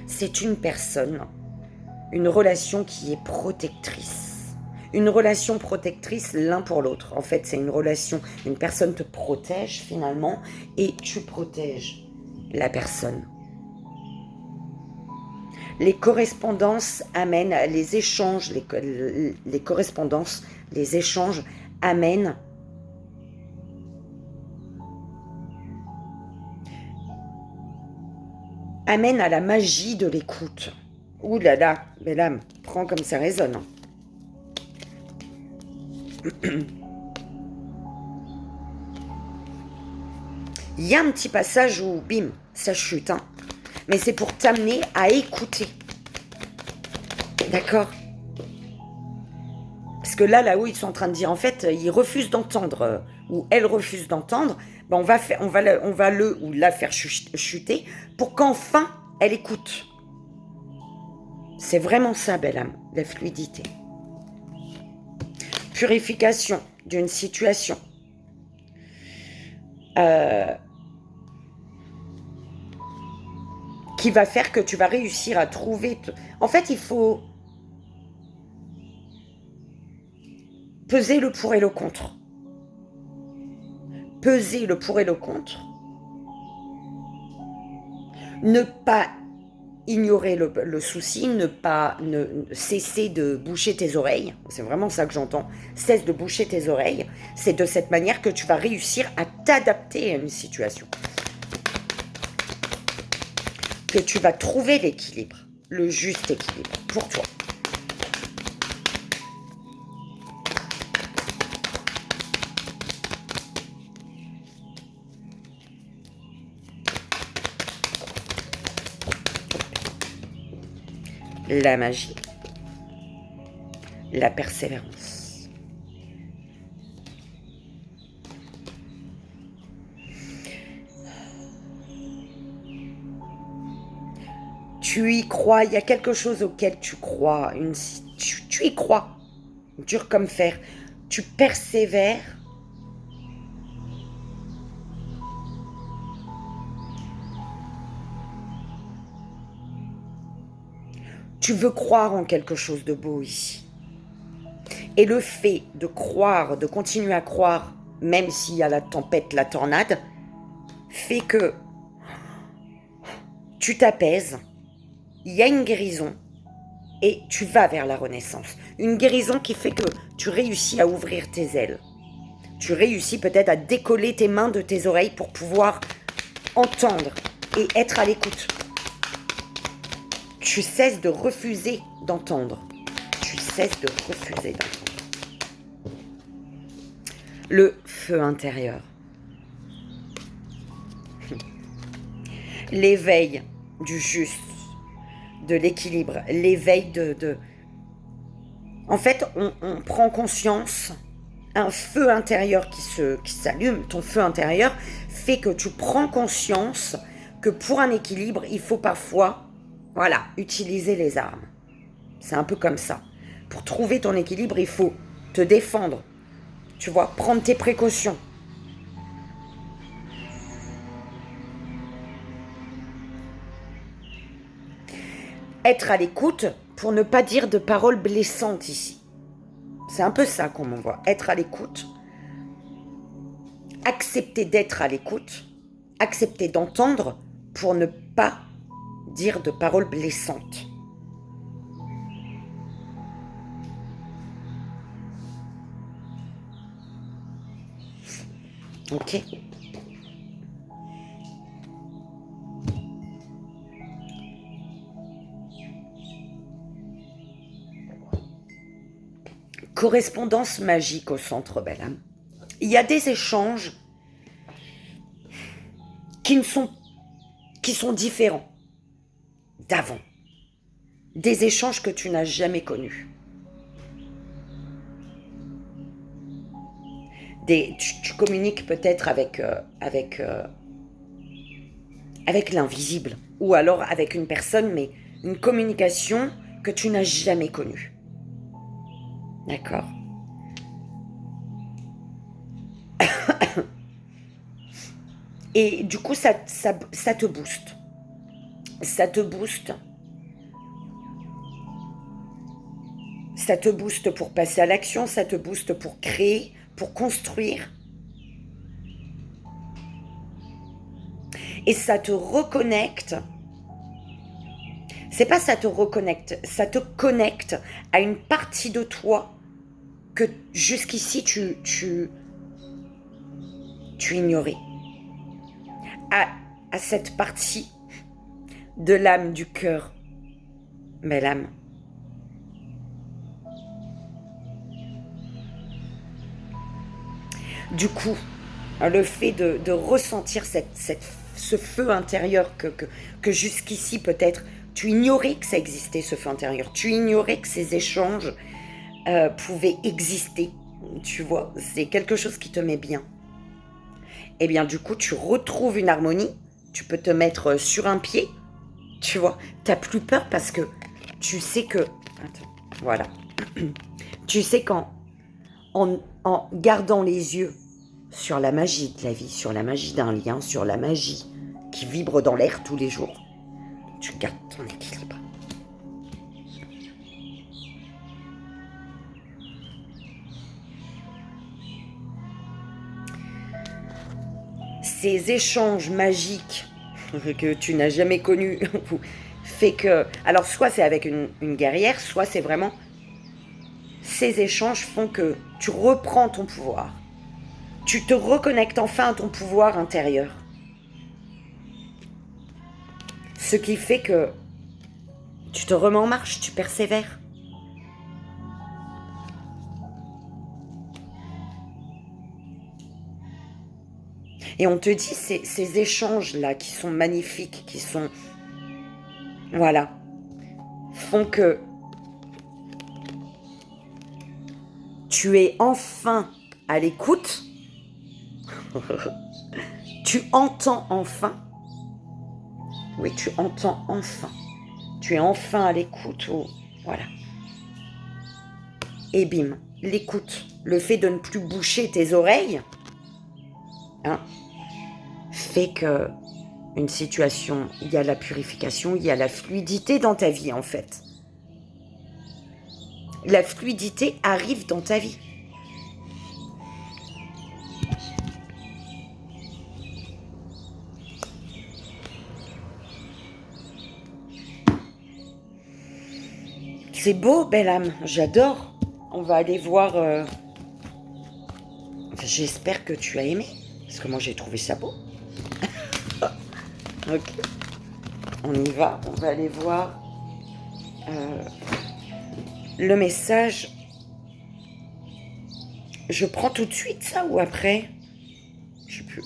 C'est une personne, une relation qui est protectrice. Une relation protectrice l'un pour l'autre. En fait, c'est une relation, une personne te protège finalement et tu protèges la personne. Les correspondances amènent, les échanges, les correspondances, les échanges amènent à la magie de l'écoute. Ouh là là, mesdames, prends comme ça résonne. Il y a un petit passage où, bim, ça chute. Mais c'est pour t'amener à écouter. D'accord? Parce que là où ils sont en train de dire, en fait, ils refusent d'entendre, ou elle refuse d'entendre, ben on va le ou la faire chuter pour qu'enfin elle écoute. C'est vraiment ça, belle âme, la fluidité. Purification d'une situation. Qui va faire que tu vas réussir à trouver... En fait, il faut peser le pour et le contre. Peser le pour et le contre. Ne pas ignorer le souci, ne cesser de boucher tes oreilles. C'est vraiment ça que j'entends. Cesse de boucher tes oreilles. C'est de cette manière que tu vas réussir à t'adapter à une situation. Que tu vas trouver l'équilibre, le juste équilibre pour toi. La magie, la persévérance. Tu y crois, il y a quelque chose auquel tu crois, tu y crois, dur comme fer, tu persévères. Tu veux croire en quelque chose de beau ici. Et le fait de croire, de continuer à croire, même s'il y a la tempête, la tornade, fait que tu t'apaises, il y a une guérison et tu vas vers la renaissance. Une guérison qui fait que tu réussis à ouvrir tes ailes. Tu réussis peut-être à décoller tes mains de tes oreilles pour pouvoir entendre et être à l'écoute. Tu cesses de refuser d'entendre. Tu cesses de refuser d'entendre. Le feu intérieur. L'éveil du juste, de l'équilibre, l'éveil de... En fait, on prend conscience, un feu intérieur qui s'allume, ton feu intérieur fait que tu prends conscience que pour un équilibre, il faut parfois, voilà, utiliser les armes. C'est un peu comme ça. Pour trouver ton équilibre, il faut te défendre, tu vois, prendre tes précautions. Être à l'écoute pour ne pas dire de paroles blessantes ici. C'est un peu ça qu'on m'envoie. Être à l'écoute. Accepter d'être à l'écoute. Accepter d'entendre pour ne pas dire de paroles blessantes. Ok. Correspondance magique au centre, belle âme. Il y a des échanges qui sont différents d'avant. des échanges que tu n'as jamais connus. Tu communiques peut-être avec l'invisible, ou alors avec une personne, mais une communication que tu n'as jamais connue. D'accord? Et du coup, ça te booste. Ça te booste. Ça te booste pour passer à l'action, ça te booste pour créer, pour construire. Et ça te reconnecte. C'est pas ça te reconnecte, ça te connecte à une partie de toi que jusqu'ici tu ignorais. À cette partie de l'âme, du cœur. Mais l'âme. Du coup, le fait de ressentir ce feu intérieur que jusqu'ici peut-être tu ignorais que ça existait, ce feu intérieur. Tu ignorais que ces échanges pouvaient exister. Tu vois, c'est quelque chose qui te met bien. Et bien du coup, tu retrouves une harmonie. Tu peux te mettre sur un pied. Tu vois, t'as plus peur parce que tu sais que... Attends, voilà. Tu sais qu'en gardant les yeux sur la magie de la vie, sur la magie d'un lien, sur la magie qui vibre dans l'air tous les jours, tu gardes ton équilibre. Ces échanges magiques que tu n'as jamais connus fait que... Alors soit c'est avec une guerrière, soit c'est vraiment... Ces échanges font que tu reprends ton pouvoir. Tu te reconnectes enfin à ton pouvoir intérieur. Ce qui fait que tu te remets en marche, tu persévères. Et on te dit, ces échanges-là qui sont magnifiques, qui sont... Voilà. Font que tu es enfin à l'écoute. Tu entends enfin. Oui, tu entends enfin. Tu es enfin à l'écoute. Voilà. Et bim, l'écoute. Le fait de ne plus boucher tes oreilles, hein, fait que une situation, il y a la purification, il y a la fluidité dans ta vie en fait. La fluidité arrive dans ta vie. C'est beau, belle âme, j'adore. On va aller voir... J'espère que tu as aimé, parce que moi j'ai trouvé ça beau. Ok. On y va, on va aller voir le message. Je prends tout de suite ça ou après? Je sais plus.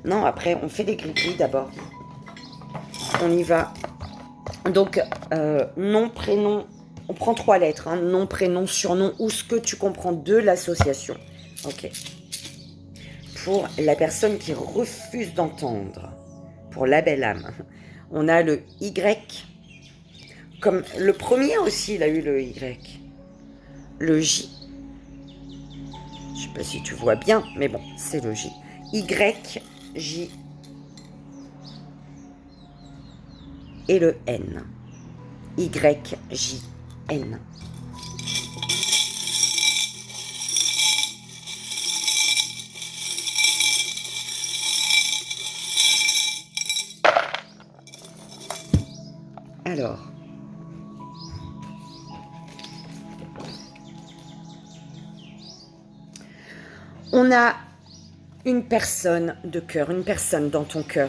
Non, après, on fait des gris-gris d'abord. On y va. Donc, nom, prénom. On prend 3 lettres. Hein, nom, prénom, surnom ou ce que tu comprends de l'association. Ok. Pour la personne qui refuse d'entendre. Pour la belle âme. On a le Y. Comme le premier aussi, il a eu le Y. Le J. Je sais pas si tu vois bien, mais bon, c'est le J. Y, J. Et le N. Y, J, N. Alors, on a une personne de cœur, une personne dans ton cœur.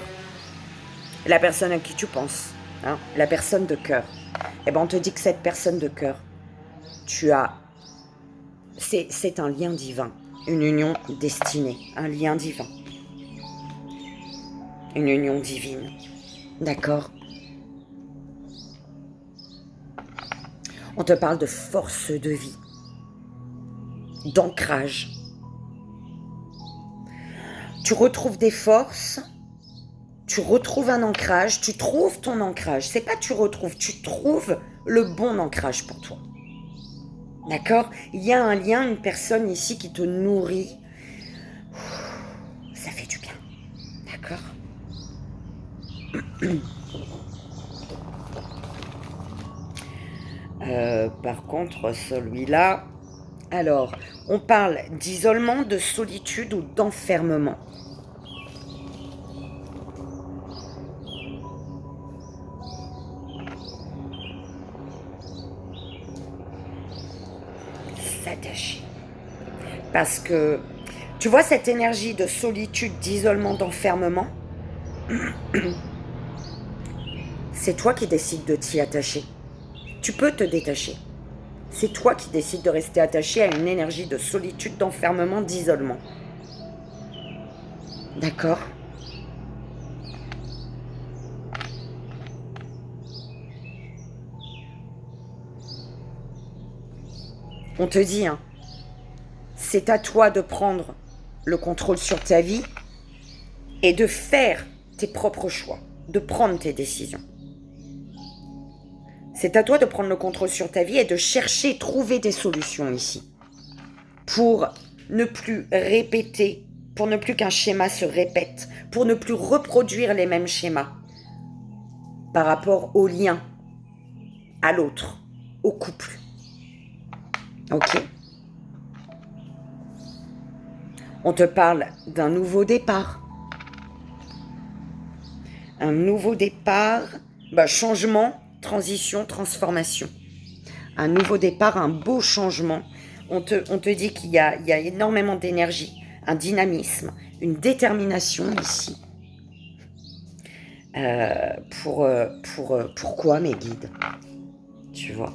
La personne à qui tu penses, hein, la personne de cœur. Eh ben, on te dit que cette personne de cœur, c'est un lien divin, une union destinée, un lien divin, une union divine. D'accord? On te parle de force de vie, d'ancrage. Tu retrouves des forces, tu retrouves un ancrage, tu trouves ton ancrage. C'est pas tu retrouves, tu trouves le bon ancrage pour toi. D'accord? Il y a un lien, une personne ici qui te nourrit. Ça fait du bien. D'accord? Par contre, celui-là... Alors, on parle d'isolement, de solitude ou d'enfermement. S'attacher. Parce que, tu vois, cette énergie de solitude, d'isolement, d'enfermement, c'est toi qui décides de t'y attacher. Tu peux te détacher. C'est toi qui décides de rester attaché à une énergie de solitude, d'enfermement, d'isolement. D'accord? On te dit, hein, c'est à toi de prendre le contrôle sur ta vie et de faire tes propres choix, de prendre tes décisions. C'est à toi de prendre le contrôle sur ta vie et de chercher, trouver des solutions ici. Pour ne plus répéter, pour ne plus qu'un schéma se répète, pour ne plus reproduire les mêmes schémas par rapport au lien, à l'autre, au couple. Ok? On te parle d'un nouveau départ. Un nouveau départ, changement, transition, transformation. Un nouveau départ, un beau changement. On te dit qu'il y a énormément d'énergie, un dynamisme, une détermination ici. Pourquoi mes guides? Tu vois?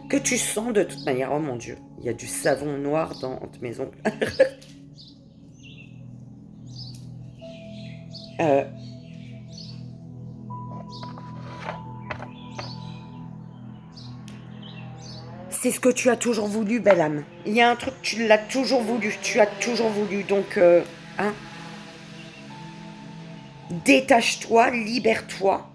Que tu sens de toute manière. Oh mon Dieu, il y a du savon noir dans mes ongles. C'est ce que tu as toujours voulu, belle âme. Il y a un truc, tu l'as toujours voulu. Tu as toujours voulu. Donc, détache-toi, libère-toi.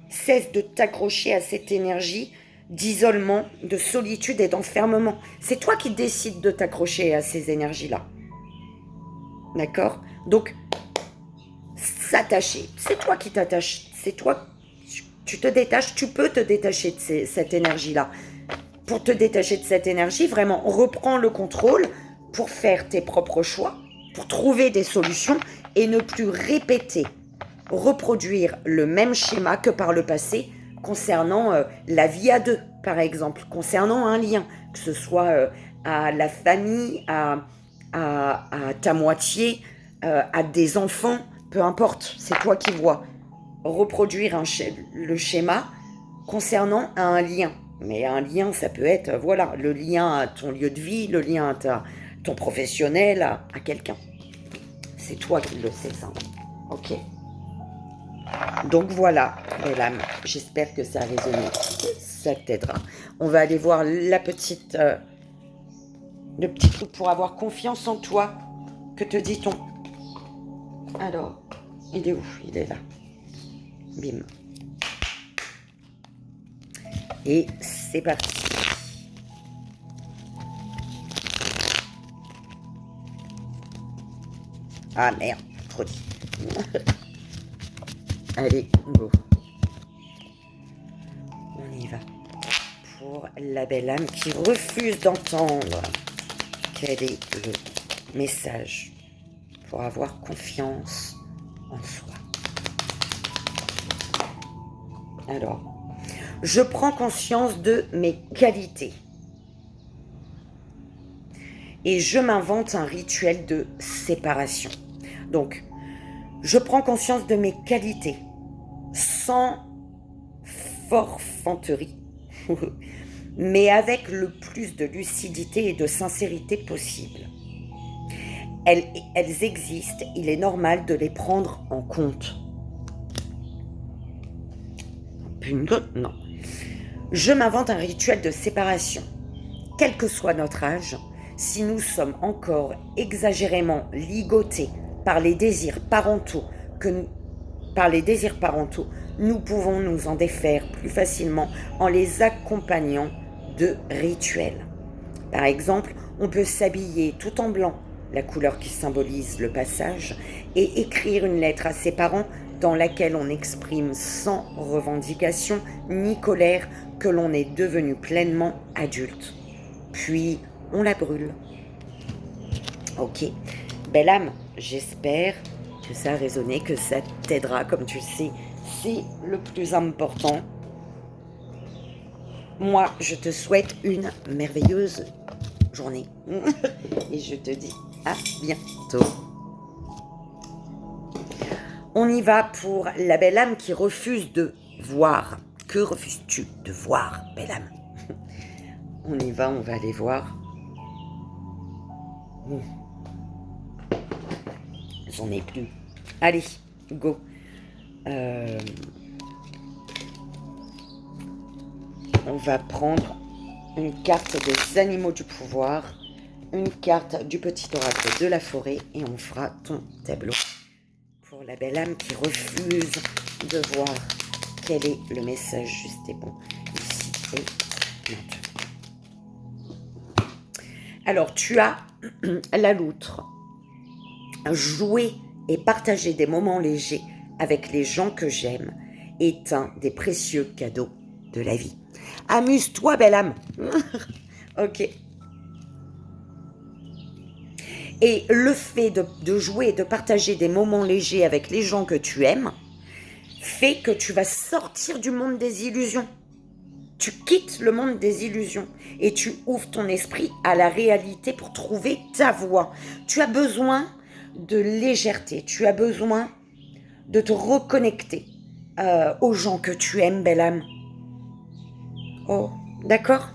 Cesse de t'accrocher à cette énergie d'isolement, de solitude et d'enfermement. C'est toi qui décides de t'accrocher à ces énergies-là. D'accord? Donc, s'attacher. C'est toi qui t'attaches. C'est toi. Tu te détaches. Tu peux te détacher de cette énergie-là. Pour te détacher de cette énergie, vraiment, reprends le contrôle pour faire tes propres choix, pour trouver des solutions et ne plus répéter, reproduire le même schéma que par le passé concernant la vie à deux, par exemple, concernant un lien, que ce soit à la famille, à ta moitié, à des enfants, peu importe, c'est toi qui vois. Reproduire le schéma concernant un lien. Mais un lien, ça peut être, voilà, le lien à ton lieu de vie, le lien à ton professionnel, à quelqu'un. C'est toi qui le sais, ça. Ok? Donc voilà, belle âme, j'espère que ça a résonné. Ça t'aidera. On va aller voir le petit truc pour avoir confiance en toi. Que te dit-on? Alors, il est où? Il est là. Bim. Et c'est parti. Ah merde, trop dit. Allez, go. On y va. Pour la belle âme qui refuse d'entendre. Quel est le message pour avoir confiance en soi? Alors, je prends conscience de mes qualités. Et je m'invente un rituel de séparation. Donc, je prends conscience de mes qualités, sans forfanterie, mais avec le plus de lucidité et de sincérité possible. Elles existent, il est normal de les prendre en compte. Non. Je m'invente un rituel de séparation. Quel que soit notre âge, si nous sommes encore exagérément ligotés par les désirs parentaux, nous pouvons nous en défaire plus facilement en les accompagnant de rituels. Par exemple, on peut s'habiller tout en blanc, la couleur qui symbolise le passage, et écrire une lettre à ses parents dans laquelle on exprime sans revendication ni colère que l'on est devenu pleinement adulte. Puis, on la brûle. Ok, belle âme, j'espère que ça a résonné, que ça t'aidera. Comme tu le sais, c'est le plus important. Moi, je te souhaite une merveilleuse journée. Et je te dis à bientôt. On y va pour la belle âme qui refuse de voir. Que refuses-tu de voir, belle âme? On y va, on va aller voir. J'en ai plus. Allez, go. On va prendre une carte des animaux du pouvoir, une carte du petit oracle de la forêt et on fera ton tableau. Pour la belle âme qui refuse de voir quel est le message juste et bon ici et maintenant. Alors, tu as la loutre. Jouer et partager des moments légers avec les gens que j'aime est un des précieux cadeaux de la vie. Amuse-toi, belle âme. Ok. Et le fait de jouer et de partager des moments légers avec les gens que tu aimes fait que tu vas sortir du monde des illusions. Tu quittes le monde des illusions et tu ouvres ton esprit à la réalité pour trouver ta voie. Tu as besoin de légèreté, tu as besoin de te reconnecter aux gens que tu aimes, belle âme. Oh, d'accord ?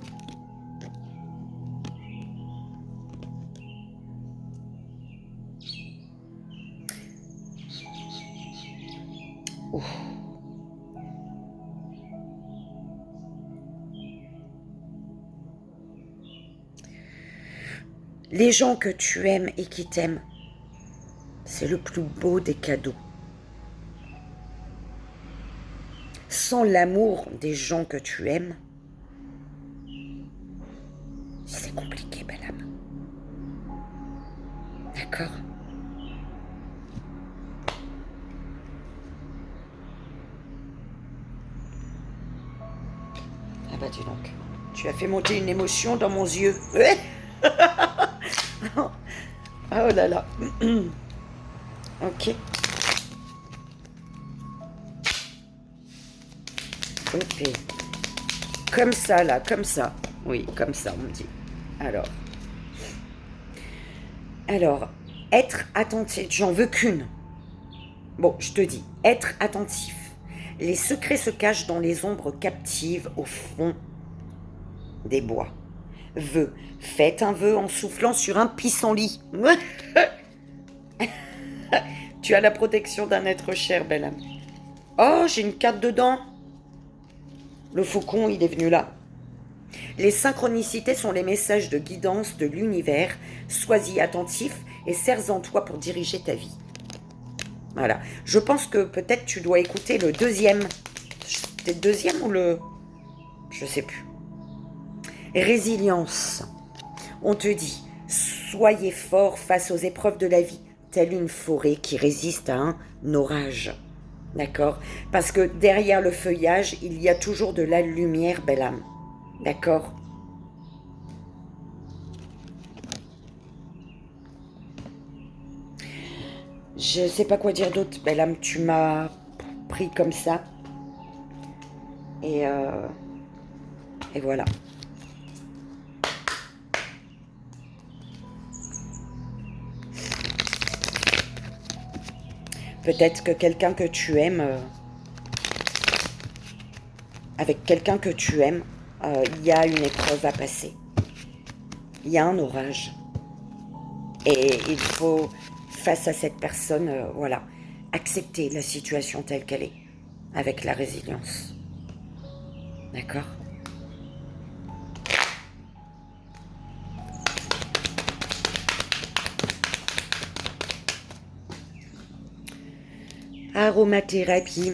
Ouf. Les gens que tu aimes et qui t'aiment, c'est le plus beau des cadeaux. Sans l'amour des gens que tu aimes, c'est compliqué, belle âme. D'accord ? Ah bah dis donc, tu as fait monter une émotion dans mon yeux. Oh là là. Ok. Ok. Comme ça, là, comme ça. Oui, comme ça, on me dit. Alors, être attentif. J'en veux qu'une. Bon, je te dis, être attentif. Les secrets se cachent dans les ombres captives au fond des bois. Vœu. Faites un vœu en soufflant sur un pissenlit. Tu as la protection d'un être cher, belle âme. Oh, j'ai une carte dedans. Le faucon, il est venu là. Les synchronicités sont les messages de guidance de l'univers. Sois-y attentif et sers-en toi pour diriger ta vie. Voilà. Je pense que peut-être tu dois écouter le deuxième. C'était le deuxième ou le... Je sais plus. Résilience. On te dit, soyez fort face aux épreuves de la vie, telle une forêt qui résiste à un orage. D'accord ? Parce que derrière le feuillage, il y a toujours de la lumière, belle âme. D'accord ? Je sais pas quoi dire d'autre, belle âme. Tu m'as pris comme ça. Et voilà. Peut-être que quelqu'un que tu aimes, avec quelqu'un que tu aimes, il y a une épreuve à passer. Il y a un orage. Et il faut, face à cette personne, voilà, accepter la situation telle qu'elle est, avec la résilience. D'accord ? Aromathérapie.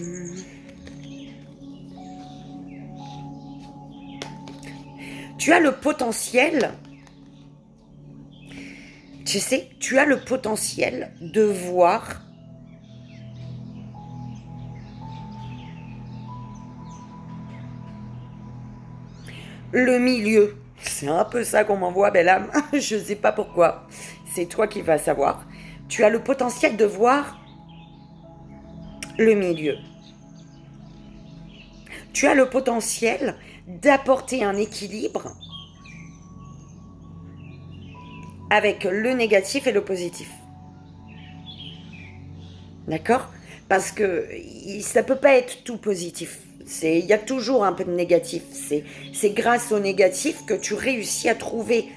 Tu as le potentiel, tu sais, tu as le potentiel de voir le milieu. C'est un peu ça qu'on m'envoie, belle âme. Je ne sais pas pourquoi. C'est toi qui vas savoir. Tu as le potentiel de voir le milieu. Tu as le potentiel d'apporter un équilibre avec le négatif et le positif. D'accord? Parce que ça peut pas être tout positif. Il y a toujours un peu de négatif. C'est grâce au négatif que tu réussis à trouver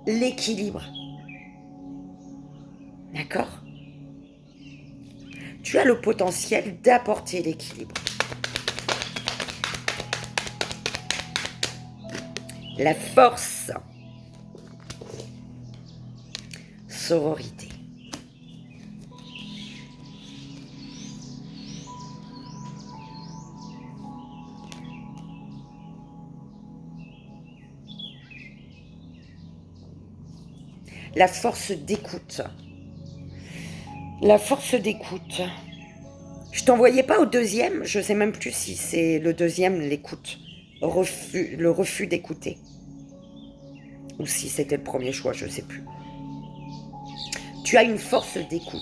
l'équilibre. D'accord? Tu as le potentiel d'apporter l'équilibre. La force. Sororité. La force d'écoute. La force d'écoute. Je t'envoyais pas au deuxième, je sais même plus si c'est le deuxième, l'écoute. Le refus d'écouter. Ou si c'était le premier choix, je sais plus. Tu as une force d'écoute.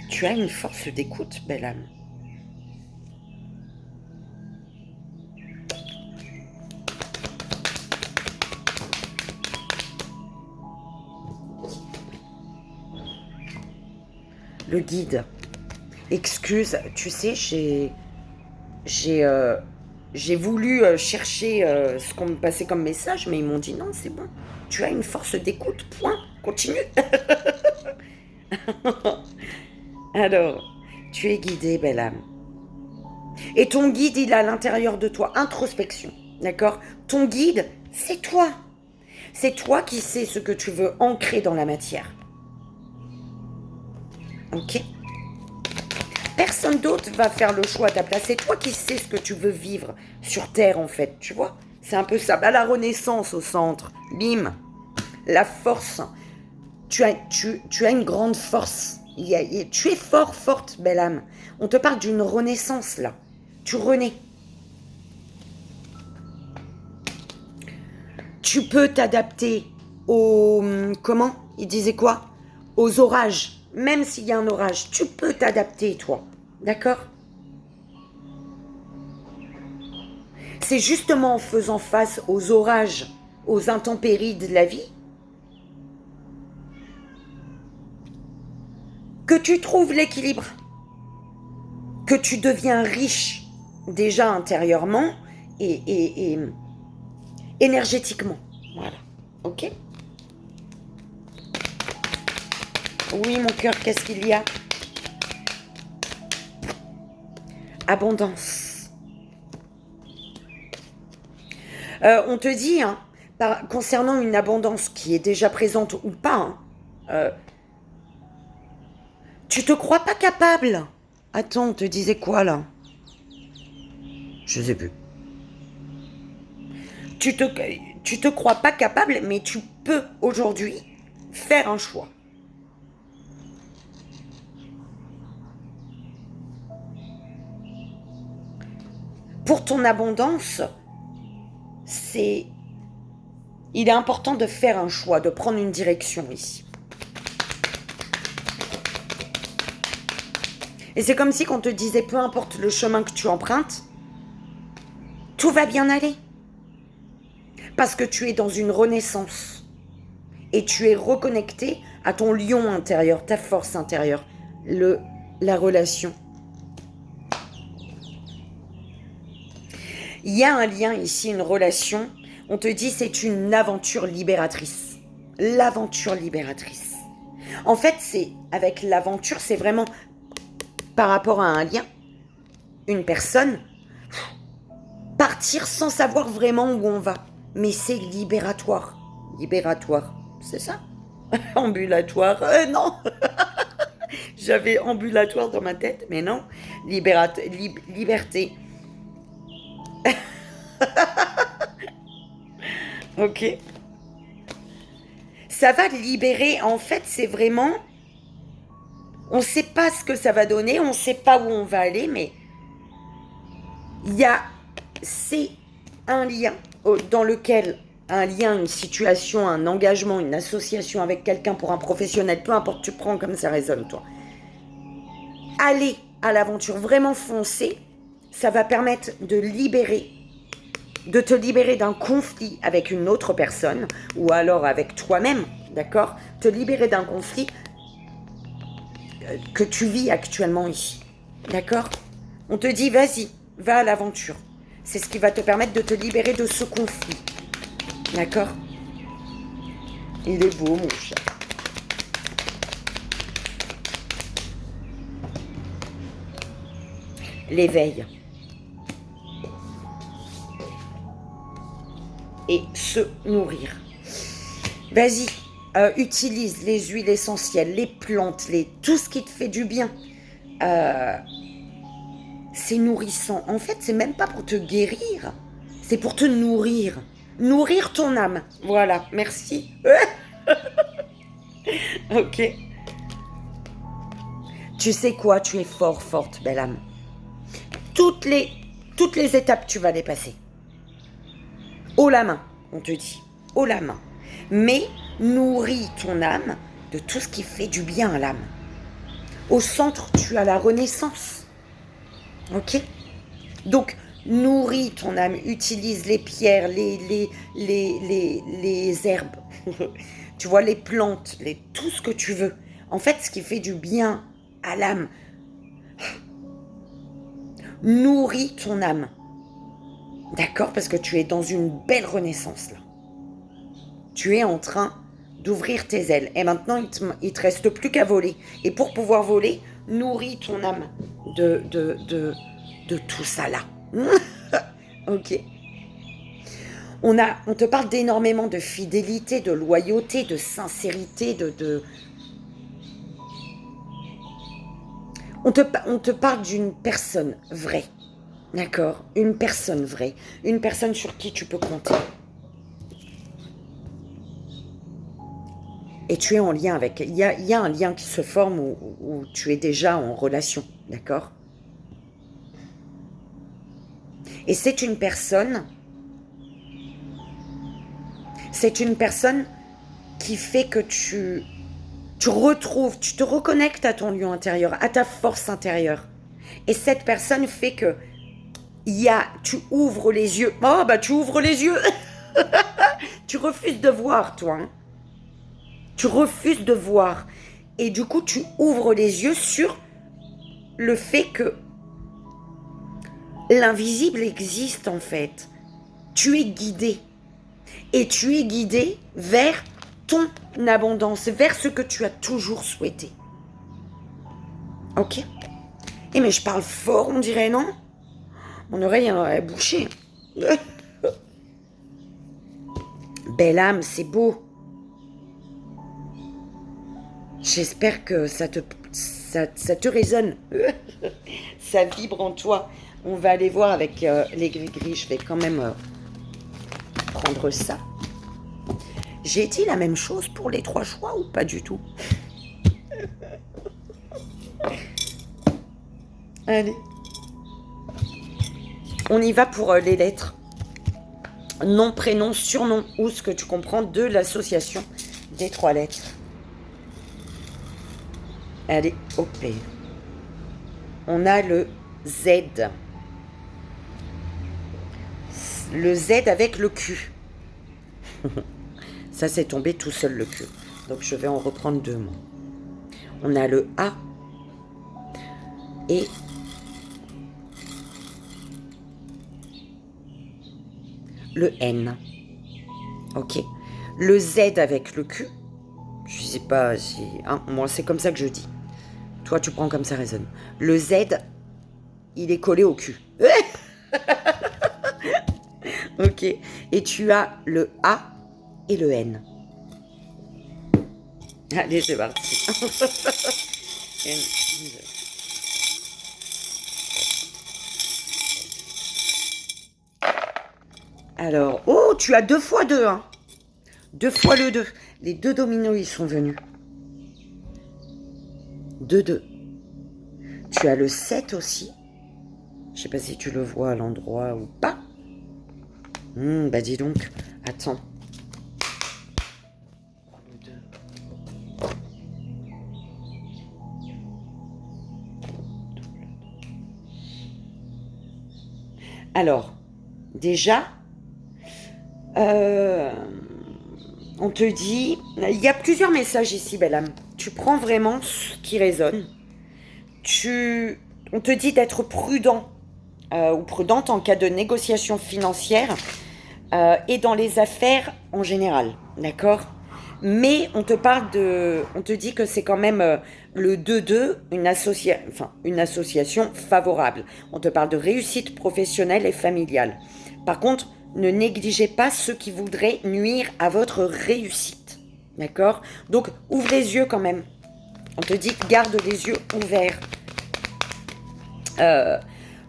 Tu as une force d'écoute, belle âme. Le guide. Excuse, tu sais, j'ai voulu chercher ce qu'on me passait comme message, mais ils m'ont dit non, c'est bon. Tu as une force d'écoute, point. Continue. Alors, tu es guidée, belle âme. Et ton guide, il est à l'intérieur de toi. Introspection, d'accord? Ton guide, c'est toi. C'est toi qui sais ce que tu veux ancrer dans la matière. Ok? Personne d'autre va faire le choix à ta place. C'est toi qui sais ce que tu veux vivre sur Terre, en fait. Tu vois? C'est un peu ça. Bah, la renaissance au centre. Bim. La force. Tu as une grande force. Tu es fort, forte, belle âme. On te parle d'une renaissance, là. Tu renais. Tu peux t'adapter aux... Comment? Il disait quoi? Aux orages. Même s'il y a un orage, tu peux t'adapter, toi. D'accord? C'est justement en faisant face aux orages, aux intempéries de la vie, que tu trouves l'équilibre, que tu deviens riche déjà intérieurement et énergétiquement. Voilà. Ok? Oui, mon cœur, qu'est-ce qu'il y a? Abondance. On te dit, hein, concernant une abondance qui est déjà présente ou pas, hein, tu te crois pas capable? Attends, on te disait quoi là? Je sais plus. Tu te crois pas capable, mais tu peux aujourd'hui faire un choix. Pour ton abondance, il est important de faire un choix, de prendre une direction ici. Et c'est comme si qu'on te disait, peu importe le chemin que tu empruntes, tout va bien aller. Parce que tu es dans une renaissance. Et tu es reconnecté à ton lion intérieur, ta force intérieure, la relation. Il y a un lien ici, une relation. On te dit c'est une aventure libératrice. L'aventure libératrice. En fait, avec l'aventure, c'est vraiment par rapport à un lien, une personne. partir sans savoir vraiment où on va. Mais c'est libératoire. Libératoire, c'est ça? Ambulatoire, non. J'avais ambulatoire dans ma tête, mais non. Liberté. Ok. Ça va libérer, en fait, c'est vraiment... On ne sait pas ce que ça va donner, on ne sait pas où on va aller, mais c'est un lien dans lequel, un lien, une situation, un engagement, une association avec quelqu'un pour un professionnel, peu importe, tu prends comme ça résonne, toi. Aller à l'aventure, vraiment foncer, ça va permettre de te libérer d'un conflit avec une autre personne, ou alors avec toi-même, d'accord? Te libérer d'un conflit que tu vis actuellement ici, d'accord? On te dit, vas-y, va à l'aventure. C'est ce qui va te permettre de te libérer de ce conflit, d'accord? Il est beau, mon chat. L'éveil. Et se nourrir. Vas-y, utilise les huiles essentielles, les plantes, tout ce qui te fait du bien. C'est nourrissant. En fait, c'est même pas pour te guérir, c'est pour te nourrir. Nourrir ton âme. Voilà, merci. Ok. Tu sais quoi, tu es forte, belle âme. Toutes les étapes, tu vas les passer. Haut la main, on te dit. Haut la main. Mais nourris ton âme de tout ce qui fait du bien à l'âme. Au centre, tu as la renaissance. Ok? Donc, nourris ton âme. Utilise les pierres, les herbes. Tu vois, les plantes, tout ce que tu veux. En fait, ce qui fait du bien à l'âme. Nourris ton âme. D'accord? Parce que tu es dans une belle renaissance, là. Tu es en train d'ouvrir tes ailes. Et maintenant, il te reste plus qu'à voler. Et pour pouvoir voler, nourris ton âme de tout ça, là. Ok. On te parle d'énormément de fidélité, de loyauté, de sincérité, On te parle d'une personne vraie. D'accord? Une personne vraie. Une personne sur qui tu peux compter. Et tu es en lien avec... Il y a un lien qui se forme où tu es déjà en relation. D'accord? Et c'est une personne qui fait que tu te reconnectes à ton lieu intérieur, à ta force intérieure. Et cette personne fait que tu ouvres les yeux. Oh, bah tu ouvres les yeux. Tu refuses de voir, toi. Hein. Tu refuses de voir. Et du coup, tu ouvres les yeux sur le fait que l'invisible existe, en fait. Tu es guidé. Et tu es guidé vers ton abondance, vers ce que tu as toujours souhaité. Ok? Eh mais je parle fort, on dirait, non? Mon oreille elle aurait bouché. Belle âme, c'est beau. J'espère que ça te résonne. Ça vibre en toi. On va aller voir avec les gris-gris. Je vais quand même prendre ça. J'ai dit la même chose pour les 3 choix ou pas du tout? Allez. On y va pour les lettres. Nom, prénom, surnom, ou ce que tu comprends de l'association des 3 lettres. Allez, hop. On a le Z. Le Z avec le Q. Ça, c'est tombé tout seul, le Q. Donc, je vais en reprendre 2 mots. On a le A et le N. Ok. Le Z avec le Q. Je sais pas si... Hein, moi, c'est comme ça que je dis. Toi, tu prends comme ça résonne. Le Z, il est collé au cul. Ok. Et tu as le A et le N. Allez, c'est parti. Une, deux. Alors, oh, tu as 2 fois 2, hein. 2 fois le 2. Les 2 dominos, ils sont venus. 2, 2. Tu as le 7 aussi. Je sais pas si tu le vois à l'endroit ou pas. Bah dis donc. Attends. Le 2. Alors, déjà, on te dit... Il y a plusieurs messages ici, belle âme. Tu prends vraiment ce qui résonne. On te dit d'être prudent ou prudente en cas de négociation financière et dans les affaires en général, d'accord? Mais on te dit que c'est quand même le 2-2, une association favorable. On te parle de réussite professionnelle et familiale. Par contre, ne négligez pas ceux qui voudraient nuire à votre réussite, d'accord? Donc, ouvre les yeux quand même. On te dit garde les yeux ouverts.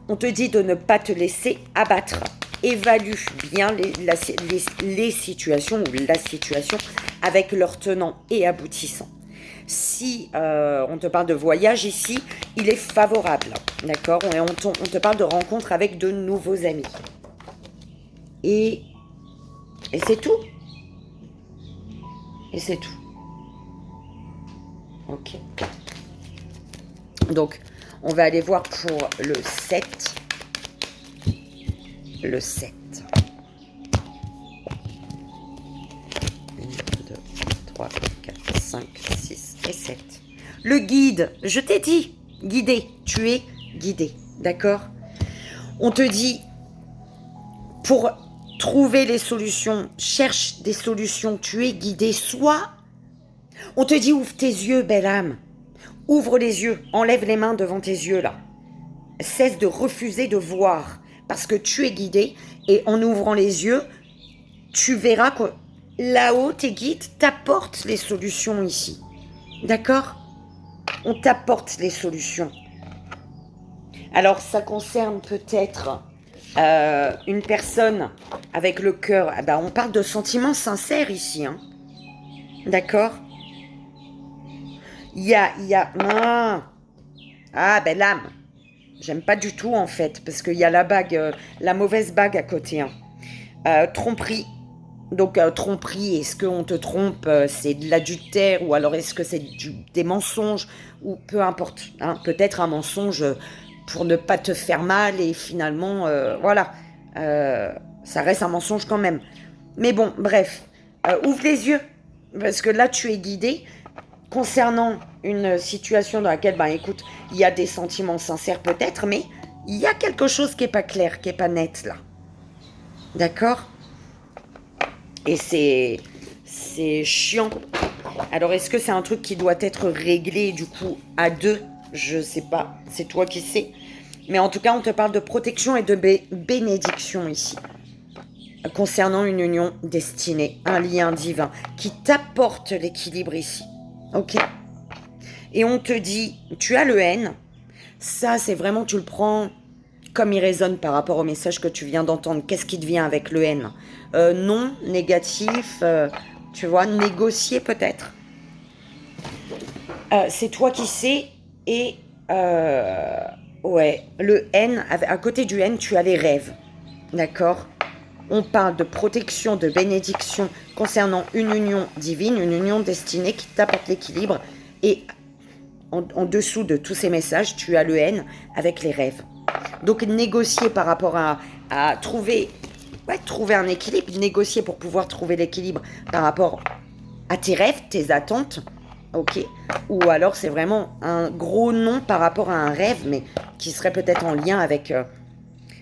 On te dit de ne pas te laisser abattre. Évalue bien les situations ou la situation avec leurs tenants et aboutissants. Si on te parle de voyage ici, il est favorable, d'accord? Et on te parle de rencontre avec de nouveaux amis. Et c'est tout. Et c'est tout. Ok. Donc, on va aller voir pour le 7. Le 7. 1, 2, 3, 4, 5, 6 et 7. Le guide, je t'ai dit, guidé, tu es guidé, d'accord? On te dit, pour trouver les solutions, cherche des solutions, tu es guidé, soit... On te dit, ouvre tes yeux, belle âme. Ouvre les yeux, enlève les mains devant tes yeux, là. Cesse de refuser de voir, parce que tu es guidé, et en ouvrant les yeux, tu verras que là-haut, tes guides t'apportent les solutions ici. D'accord? On t'apporte les solutions. Alors, ça concerne peut-être une personne avec le cœur. Ah ben, on parle de sentiments sincères ici. Hein. D'accord? Il y a... Ah, ben l'âme. J'aime pas du tout, en fait, parce qu'il y a la bague, la mauvaise bague à côté. Hein. Tromperie. Donc, tromperie, est-ce qu'on te trompe, c'est de l'adultère, ou alors est-ce que c'est des mensonges, ou peu importe. Hein, peut-être un mensonge pour ne pas te faire mal, et finalement, voilà. Ça reste un mensonge quand même. Mais bon, bref. Ouvre les yeux, parce que là, tu es guidé. Concernant une situation dans laquelle, ben écoute, il y a des sentiments sincères peut-être, mais il y a quelque chose qui n'est pas clair, qui n'est pas net là. D'accord? Et c'est chiant. Alors, est-ce que c'est un truc qui doit être réglé, du coup, à deux? Je sais pas, c'est toi qui sais. Mais en tout cas, on te parle de protection et de bénédiction ici. Concernant une union destinée, un lien divin qui t'apporte l'équilibre ici. Ok. Et on te dit, tu as le N. Ça, c'est vraiment, tu le prends comme il résonne par rapport au message que tu viens d'entendre. Qu'est-ce qui te vient avec le N? Non, négatif, tu vois, négocier peut-être. C'est toi qui sais. Et, ouais, le N, à côté du N, tu as les rêves. D'accord? On parle de protection, de bénédiction concernant une union divine, une union destinée qui t'apporte l'équilibre. Et en dessous de tous ces messages, tu as le N avec les rêves. Donc négocier par rapport à trouver un équilibre, négocier pour pouvoir trouver l'équilibre par rapport à tes rêves, tes attentes, ok? Ou alors c'est vraiment un gros non par rapport à un rêve, mais qui serait peut-être en lien avec...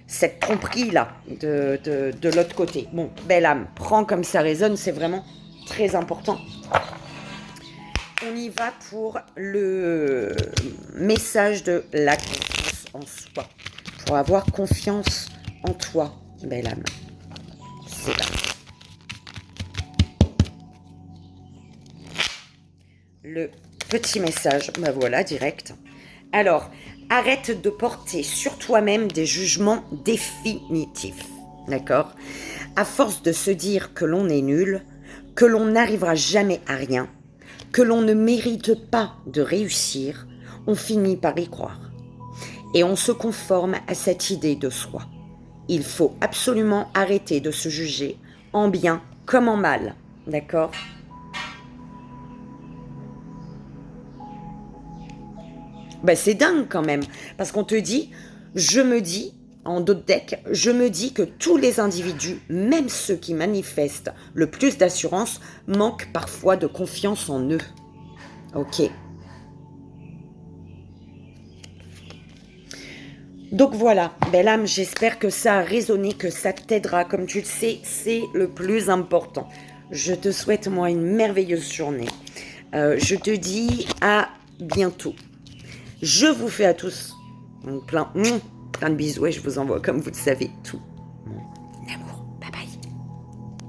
cette tromperie-là de l'autre côté. Bon, belle âme, prends comme ça résonne, c'est vraiment très important. On y va pour le message de la confiance en soi. Pour avoir confiance en toi, belle âme. c'est parti. Le petit message, ben voilà, direct. Alors, arrête de porter sur toi-même des jugements définitifs, d'accord? À force de se dire que l'on est nul, que l'on n'arrivera jamais à rien, que l'on ne mérite pas de réussir, on finit par y croire. Et on se conforme à cette idée de soi. Il faut absolument arrêter de se juger en bien comme en mal, d'accord? Ben c'est dingue quand même, parce qu'on te dit, je me dis, en d'autres decks, je me dis que tous les individus, même ceux qui manifestent le plus d'assurance, manquent parfois de confiance en eux. Ok. Donc voilà, belle âme, j'espère que ça a résonné, que ça t'aidera. Comme tu le sais, c'est le plus important. Je te souhaite, moi, une merveilleuse journée. Je te dis à bientôt. Je vous fais à tous plein de bisous et je vous envoie, comme vous le savez, tout